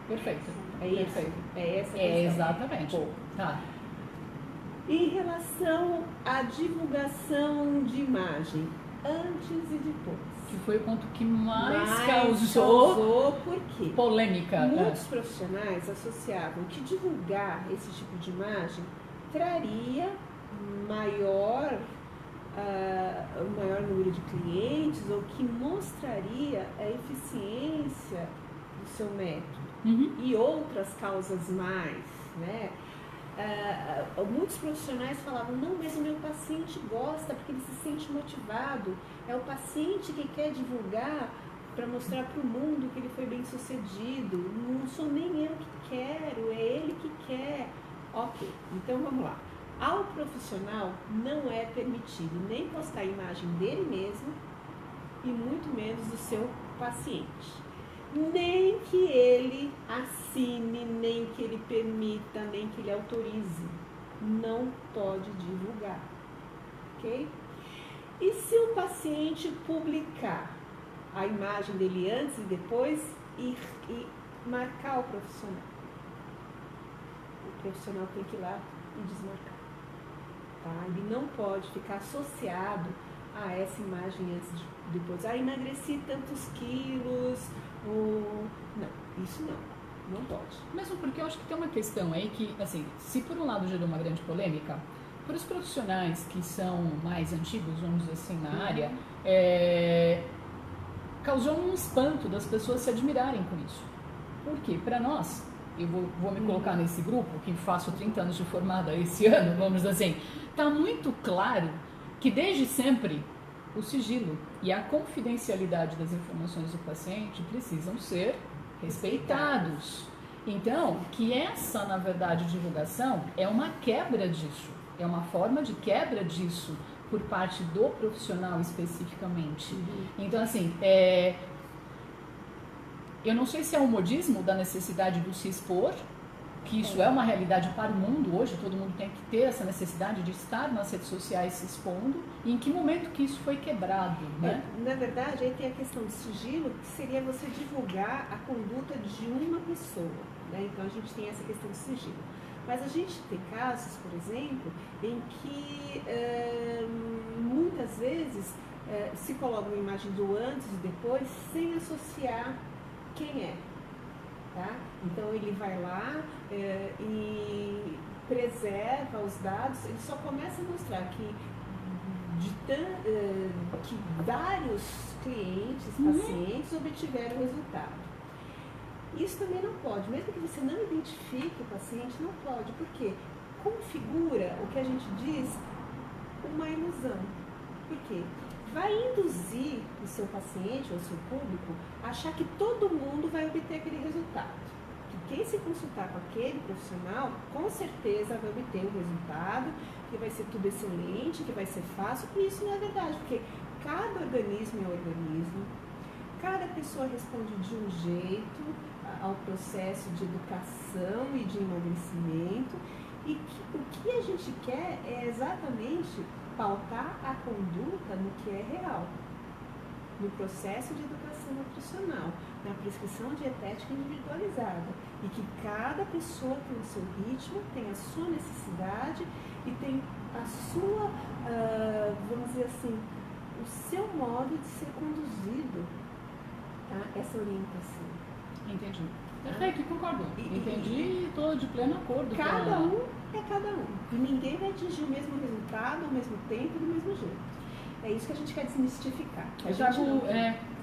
Perfeito. É isso. Perfeito. É essa a É, questão. exatamente. Pô. Tá. Em relação à divulgação de imagem, antes e depois. Que foi o ponto que mais causou por quê? polêmica. Muitos profissionais associavam que divulgar esse tipo de imagem traria maior número de clientes, ou que mostraria a eficiência do seu método. Uhum. E outras causas mais, né? Muitos profissionais falavam, não, mas o meu paciente gosta porque ele se sente motivado, é o paciente que quer divulgar para mostrar para o mundo que ele foi bem sucedido, não sou nem eu que quero, é ele que quer. Ok, então vamos lá. Ao profissional não é permitido nem postar a imagem dele mesmo e muito menos do seu paciente. Nem que ele assine, nem que ele permita, nem que ele autorize. Não pode divulgar, ok? E se o paciente publicar a imagem dele antes e depois e marcar o profissional? O profissional tem que ir lá e desmarcar. Tá? Ele não pode ficar associado a essa imagem antes e depois. Emagreci tantos quilos... Não, isso não pode. Mesmo porque eu acho que tem uma questão aí que, assim, se por um lado gerou uma grande polêmica, para os profissionais que são mais antigos, vamos dizer assim, na área, causou um espanto das pessoas se admirarem com isso. Por quê? Para nós, eu vou me colocar nesse grupo, que faço 30 anos de formada esse ano, vamos dizer assim, está muito claro que desde sempre o sigilo e a confidencialidade das informações do paciente precisam ser respeitados. Então, que essa, na verdade, divulgação é uma quebra disso, é uma forma de quebra disso por parte do profissional especificamente. Então, assim, eu não sei se é um modismo da necessidade do se expor, que isso é uma realidade para o mundo hoje, todo mundo tem que ter essa necessidade de estar nas redes sociais se expondo, e em que momento que isso foi quebrado, né? Na verdade, aí tem a questão do sigilo, que seria você divulgar a conduta de uma pessoa, né? Então a gente tem essa questão do sigilo. Mas a gente tem casos, por exemplo, em que muitas vezes se coloca uma imagem do antes e depois sem associar quem é. Tá? Então ele vai lá e preserva os dados, ele só começa a mostrar que vários clientes, pacientes obtiveram resultado. Isso também não pode, mesmo que você não identifique o paciente, não pode, porque configura o que a gente diz uma ilusão. Por quê? Vai induzir o seu paciente ou o seu público a achar que todo mundo vai obter aquele resultado. Que quem se consultar com aquele profissional, com certeza vai obter um resultado, que vai ser tudo excelente, que vai ser fácil. E isso não é verdade, porque cada organismo é um organismo, cada pessoa responde de um jeito ao processo de educação e de emagrecimento. E o que a gente quer é exatamente pautar a conduta no que é real, no processo de educação nutricional, na prescrição dietética individualizada, e que cada pessoa tem o seu ritmo, tem a sua necessidade e tem a sua, vamos dizer assim, o seu modo de ser conduzido, tá? Essa orientação. Entendi. Perfeito, concordo. Entendi e estou de pleno acordo. Cada um é cada um. E ninguém vai atingir o mesmo resultado, ao mesmo tempo, do mesmo jeito. É isso que a gente quer desmistificar.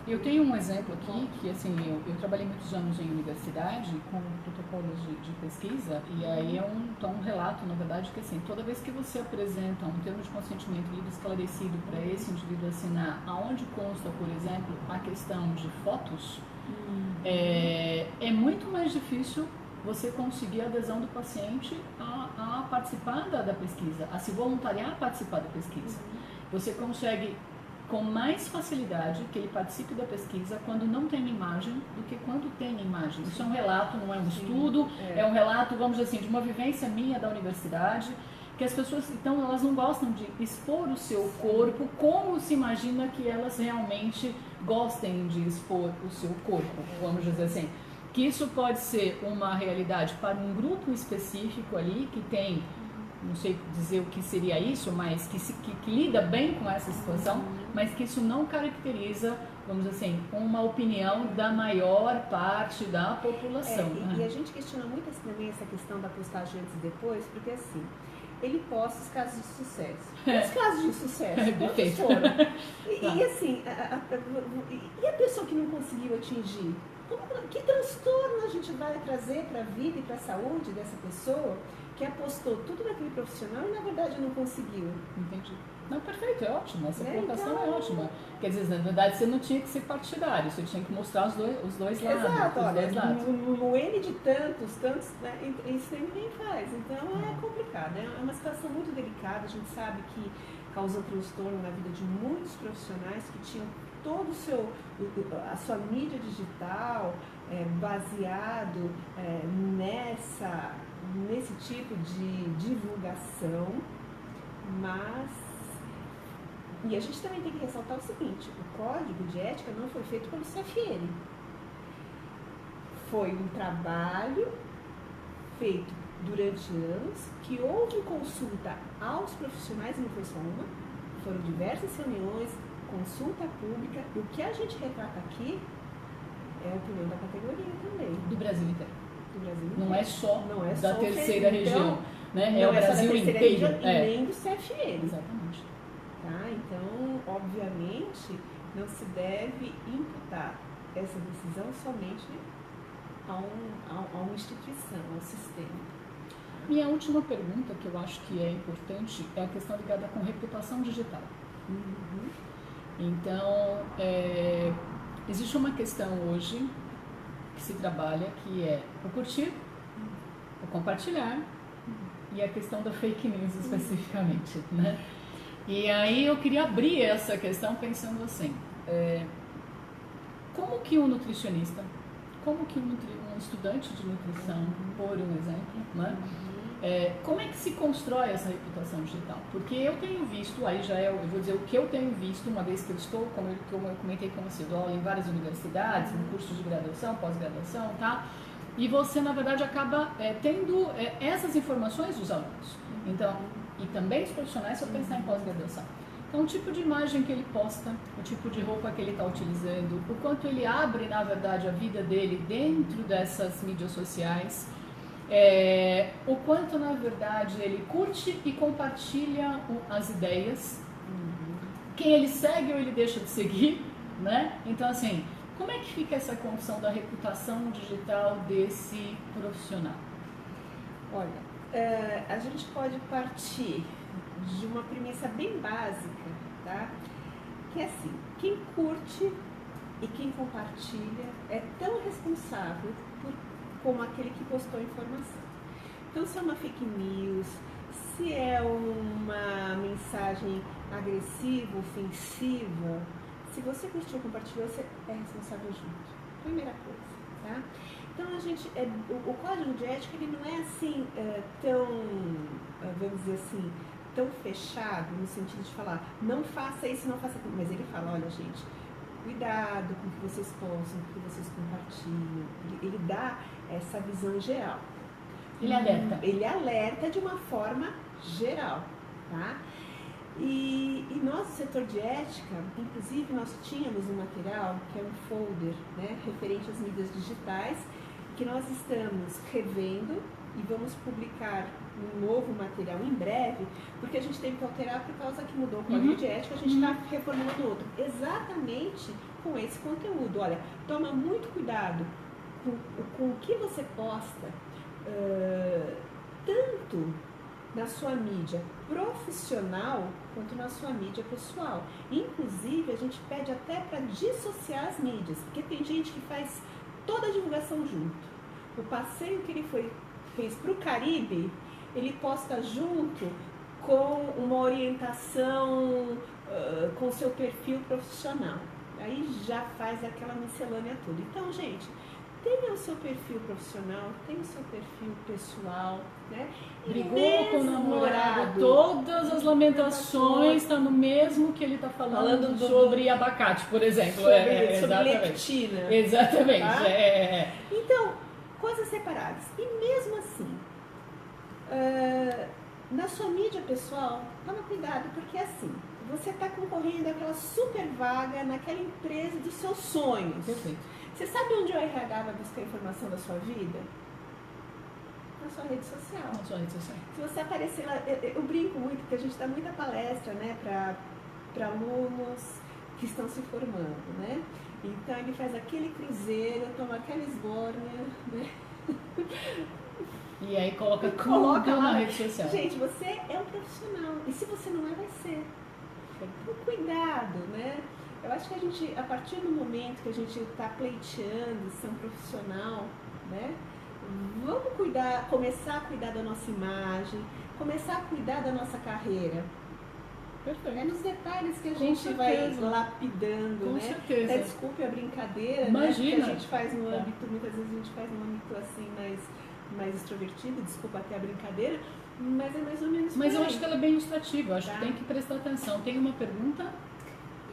Eu tenho um exemplo aqui, que assim, eu trabalhei muitos anos em universidade com protocolos de pesquisa, e aí é um relato, na verdade, que assim, toda vez que você apresenta um termo de consentimento livre esclarecido para esse indivíduo assinar, aonde consta, por exemplo, a questão de fotos, é muito mais difícil você conseguir a adesão do paciente a participar da pesquisa, a se voluntariar a participar da pesquisa. Você consegue com mais facilidade que ele participe da pesquisa quando não tem imagem do que quando tem imagem. Isso é um relato, não é um estudo, é um relato, vamos dizer assim, de uma vivência minha da universidade, que as pessoas, então, elas não gostam de expor o seu corpo como se imagina que elas realmente gostem de expor o seu corpo, vamos dizer assim. Que isso pode ser uma realidade para um grupo específico ali, que tem, não sei dizer o que seria isso, mas que lida bem com essa situação, mas que isso não caracteriza, vamos dizer assim, uma opinião da maior parte da população. E a gente questiona muito também essa questão da postagem antes e depois, porque assim, ele posta os casos de sucesso. Os casos de sucesso, quantos foram? E assim, e a pessoa que não conseguiu atingir? Que transtorno a gente vai trazer para a vida e para a saúde dessa pessoa que apostou tudo naquele profissional e na verdade não conseguiu? Entendi. Não, perfeito, é ótimo, essa colocação então... é ótima. Quer dizer, na verdade você não tinha que ser partidário, você tinha que mostrar os dois lados. Exato, olha, no N de tantos, né, isso ninguém faz, então é complicado, né? É uma situação muito delicada, a gente sabe que causa transtorno na vida de muitos profissionais que tinham todo a sua mídia digital baseado nesse tipo de divulgação, e a gente também tem que ressaltar o seguinte, o código de ética não foi feito pelo CFN, foi um trabalho feito durante anos, que houve consulta aos profissionais, e não foi só uma, foram diversas reuniões, consulta pública, e o que a gente retrata aqui é a opinião da categoria também. Do Brasil inteiro. Do Brasil inteiro. Não é só da só terceira região, né? É o Brasil inteiro. E nem do CFN. Exatamente. Tá? Então, obviamente, não se deve imputar essa decisão somente a uma instituição, ao sistema. Minha última pergunta, que eu acho que é importante, é a questão ligada com reputação digital. Então, existe uma questão hoje que se trabalha, que é o curtir, o compartilhar e a questão da fake news especificamente, né? E aí eu queria abrir essa questão pensando assim, como que um nutricionista, como que um estudante de nutrição, por um exemplo, né? Como é que se constrói essa reputação digital? Porque eu tenho visto, aí já eu vou dizer o que eu tenho visto, uma vez que eu estou, como eu comentei com você, dou aula em várias universidades, em cursos de graduação, pós-graduação, tá? E você, na verdade, acaba tendo essas informações dos alunos. Então, e também os profissionais, se eu pensar em pós-graduação. Então, o tipo de imagem que ele posta, o tipo de roupa que ele está utilizando, o quanto ele abre, na verdade, a vida dele dentro dessas mídias sociais, o quanto, na verdade, ele curte e compartilha as ideias, quem ele segue ou ele deixa de seguir, né? Então, assim, como é que fica essa condição da reputação digital desse profissional? Olha, a gente pode partir de uma premissa bem básica, tá? Que é assim, quem curte e quem compartilha é tão responsável como aquele que postou a informação. Então, se é uma fake news, se é uma mensagem agressiva, ofensiva, se você curtiu ou compartilhou, você é responsável junto. Primeira coisa, tá? Então, o código de ética, ele não é assim, tão, vamos dizer assim, tão fechado, no sentido de falar, não faça isso, não faça aquilo. Mas ele fala, olha, gente, cuidado com o que vocês postam, com o que vocês compartilham. Ele dá essa visão geral. Ele alerta. Ele alerta de uma forma geral, tá? E nós, no setor de ética, inclusive, nós tínhamos um material, que é um folder, né, referente às mídias digitais, que nós estamos revendo e vamos publicar um novo material em breve, porque a gente teve que alterar por causa que mudou o código de ética, a gente está reformulando outro, exatamente com esse conteúdo. Olha, toma muito cuidado com o que você posta, tanto na sua mídia profissional quanto na sua mídia pessoal. Inclusive, a gente pede até para dissociar as mídias, porque tem gente que faz toda a divulgação junto. o passeio que ele fez para o Caribe, ele posta junto com uma orientação com seu perfil profissional. Aí já faz aquela miscelânea toda. Então, gente, tenha o seu perfil profissional, tenha o seu perfil pessoal, né? Brigou com o namorado, todas as lamentações está no mesmo que ele está falando sobre abacate, por exemplo. Sobre leptina. Exatamente. Tá? Então, coisas separadas. E mesmo assim, na sua mídia pessoal, toma cuidado, porque assim, você está concorrendo àquela super vaga naquela empresa dos seus sonhos. Perfeito. Você sabe onde o RH vai buscar informação da sua vida? Na sua rede social. Na sua rede social. Se você aparecer lá, eu brinco muito, porque a gente dá muita palestra, né, para alunos que estão se formando, né? Então ele faz aquele cruzeiro, toma aquela esbórnia, né? E aí coloca tudo na rede social. Gente, você é um profissional. E se você não é, vai ser. Então, cuidado, né? Eu acho que a gente, a partir do momento que a gente está pleiteando ser um profissional, né? Vamos cuidar, começar a cuidar da nossa imagem, começar a cuidar da nossa carreira. Perfeito. É nos detalhes que a gente vai lapidando, com né? certeza. Desculpe a brincadeira, imagina, né? Que a gente faz no âmbito, muitas vezes a gente faz no âmbito assim mais extrovertido, desculpa até a brincadeira, mas é mais ou menos. Mas eu acho que ela é bem ilustrativa, eu acho que tem que prestar atenção. Tem uma pergunta?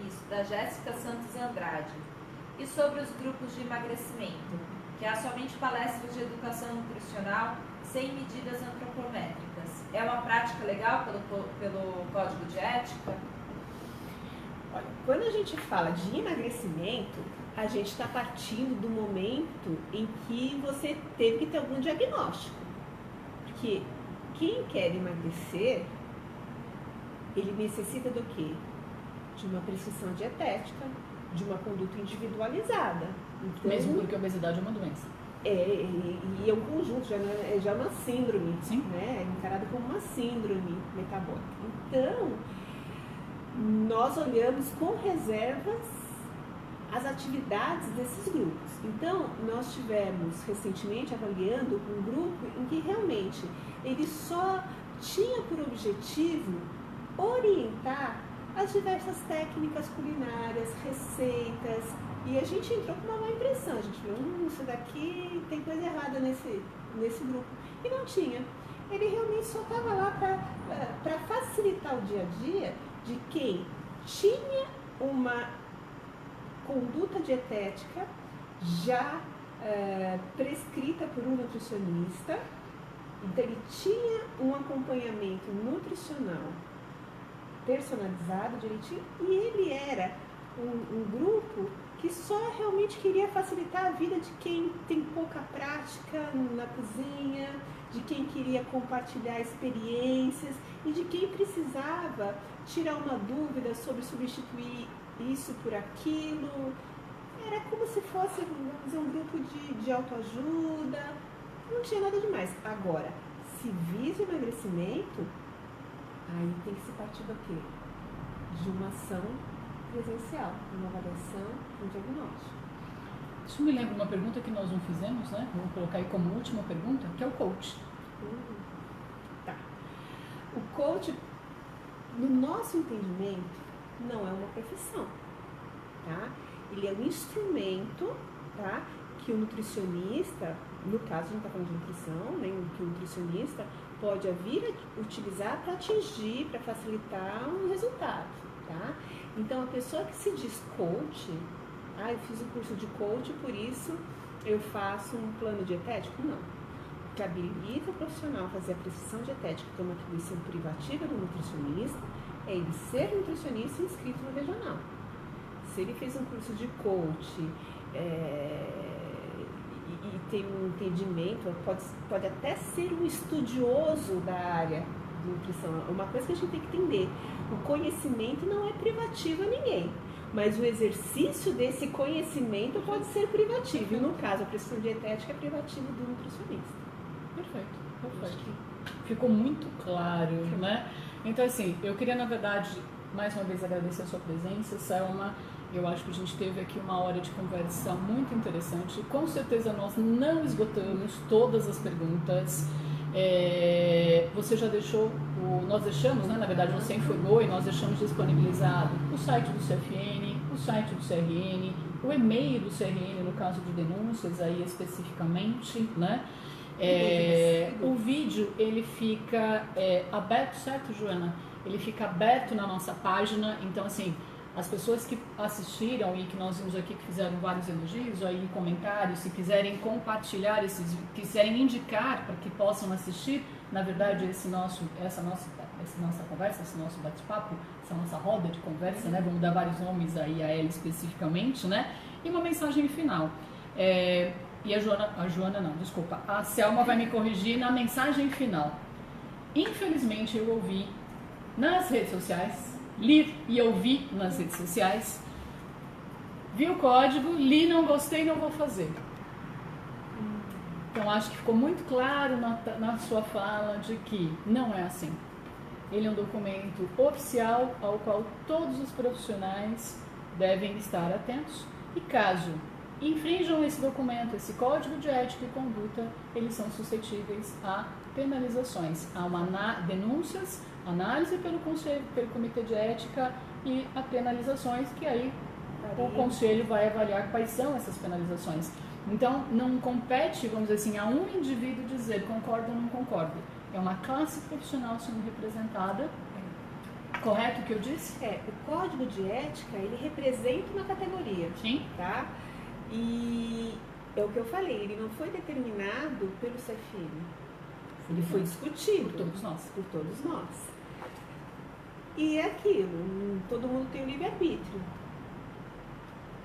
Isso, da Jéssica Santos Andrade. E sobre os grupos de emagrecimento, que há somente palestras de educação nutricional sem medidas antropométricas. É uma prática legal pelo Código de Ética? Olha, quando a gente fala de emagrecimento, a gente está partindo do momento em que você teve que ter algum diagnóstico. Porque quem quer emagrecer, ele necessita do quê? De uma prescrição dietética, de uma conduta individualizada. Então, mesmo porque a obesidade é uma doença. E é um conjunto, já é uma síndrome, sim, né? É encarada como uma síndrome metabólica. Então, nós olhamos com reservas as atividades desses grupos. Então, nós tivemos recentemente avaliando um grupo em que realmente ele só tinha por objetivo orientar as diversas técnicas culinárias, receitas, e a gente entrou com uma má impressão. A gente viu, isso daqui tem coisa errada nesse grupo. E não tinha. Ele realmente só estava lá para facilitar o dia a dia de quem tinha uma conduta dietética já prescrita por um nutricionista. Então ele tinha um acompanhamento nutricional personalizado direitinho, e ele era um grupo que só realmente queria facilitar a vida de quem tem pouca prática na cozinha, de quem queria compartilhar experiências e de quem precisava tirar uma dúvida sobre substituir isso por aquilo. Era como se fosse, vamos dizer, um grupo de autoajuda, não tinha nada demais. Agora, se visa o emagrecimento, aí tem que se partir do quê? De uma ação presencial, uma avaliação, um diagnóstico. Isso me lembra uma pergunta que nós não fizemos, né? Vamos colocar aí como última pergunta, que é o coach. Tá. O coach, no nosso entendimento, não é uma profissão, tá? Ele é um instrumento, tá? Que o nutricionista, no caso a gente está falando de nutrição, né? Que o nutricionista pode vir a utilizar para atingir, para facilitar um resultado, tá? Então, a pessoa que se diz coach, eu fiz um curso de coach, por isso eu faço um plano dietético? Não. O que habilita o profissional a fazer a prescrição dietética, que é uma atribuição privativa do nutricionista, é ele ser nutricionista inscrito no regional. Se ele fez um curso de coach e tem um entendimento, pode até ser um estudioso da área de nutrição. Uma coisa que a gente tem que entender, o conhecimento não é privativo a ninguém, mas o exercício desse conhecimento pode ser privativo. E no caso, a prescrição dietética é privativa do nutricionista. Perfeito, perfeito. Ficou muito claro, né? Então, assim, eu queria, na verdade, mais uma vez agradecer a sua presença, Selma. Eu acho que a gente teve aqui uma hora de conversa muito interessante. Com certeza nós não esgotamos todas as perguntas. Você já deixou, nós deixamos, né? Na verdade você informou e nós deixamos disponibilizado o site do CFN, o site do CRN, o e-mail do CRN no caso de denúncias aí especificamente, né? O vídeo ele fica aberto, certo, Joana? Ele fica aberto na nossa página, então assim, as pessoas que assistiram e que nós vimos aqui que fizeram vários elogios aí em comentários, se quiserem compartilhar quiserem indicar para que possam assistir, na verdade essa nossa conversa, esse nosso bate-papo, essa nossa roda de conversa, né? Vamos dar vários nomes aí a ela especificamente, né? E uma mensagem final. E a Selma vai me corrigir na mensagem final. Infelizmente eu ouvi nas redes sociais, li e ouvi nas redes sociais, vi o código, li, não gostei, não vou fazer. Então acho que ficou muito claro na sua fala de que não é assim. Ele é um documento oficial ao qual todos os profissionais devem estar atentos e caso infringam esse documento, esse código de ética e conduta, eles são suscetíveis a penalizações, a denúncias, análise pelo conselho, pelo comitê de ética e a penalizações, que aí o conselho vai avaliar quais são essas penalizações. Então, não compete, vamos dizer assim, a um indivíduo dizer concordo ou não concordo. É uma classe profissional sendo representada. Correto o que eu disse? O código de ética, ele representa uma categoria. Sim. Tá? E é o que eu falei, ele não foi determinado pelo CFN. Ele foi discutido por todos nós. E é aquilo, todo mundo tem o livre-arbítrio.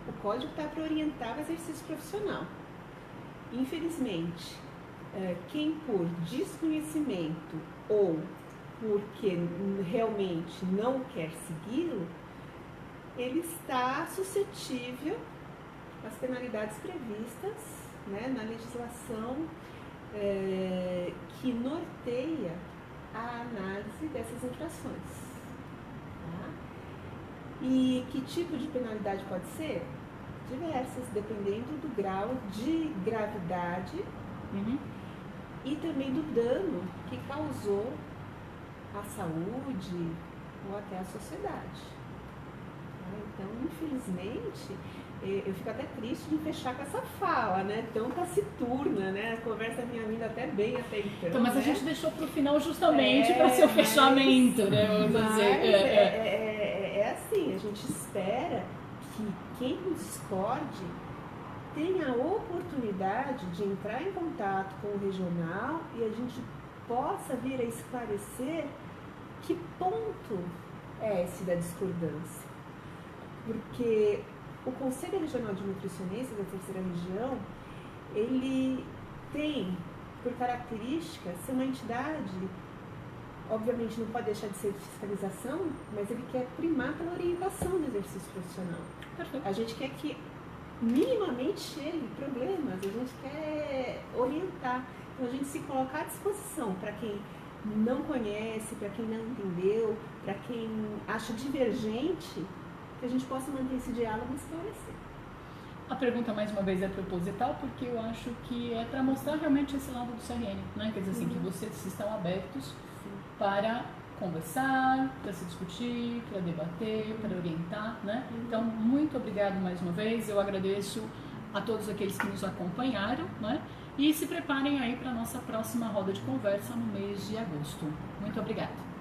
O código está para orientar o exercício profissional. Infelizmente, quem por desconhecimento ou porque realmente não quer segui-lo, ele está suscetível às penalidades previstas, né, na legislação que norteia a análise dessas infrações. Tá? E que tipo de penalidade pode ser? Diversas, dependendo do grau de gravidade e também do dano que causou à saúde ou até à sociedade. Tá? Então, infelizmente, eu fico até triste de fechar com essa fala, né? Tão taciturna, né? A conversa vinha vindo até bem até então. Mas né? a gente deixou para o final justamente para ser o fechamento, né? Vamos dizer. É assim, a gente espera que quem discorde tenha a oportunidade de entrar em contato com o regional e a gente possa vir a esclarecer que ponto é esse da discordância. Porque o Conselho Regional de Nutricionistas da Terceira Região, ele tem, por característica, ser uma entidade, obviamente não pode deixar de ser de fiscalização, mas ele quer primar pela orientação do exercício profissional. Perfeito. A gente quer que minimamente chegue problemas, a gente quer orientar. Então a gente se coloca à disposição para quem não conhece, para quem não entendeu, para quem acha divergente, que a gente possa manter esse diálogo e esclarecer. A pergunta, mais uma vez, é proposital, porque eu acho que é para mostrar realmente esse lado do CRN, né? Quer dizer assim, que vocês estão abertos para conversar, para se discutir, para debater, para orientar, né? Então, muito obrigado mais uma vez, eu agradeço a todos aqueles que nos acompanharam, né? E se preparem aí para a nossa próxima roda de conversa no mês de agosto. Muito obrigada.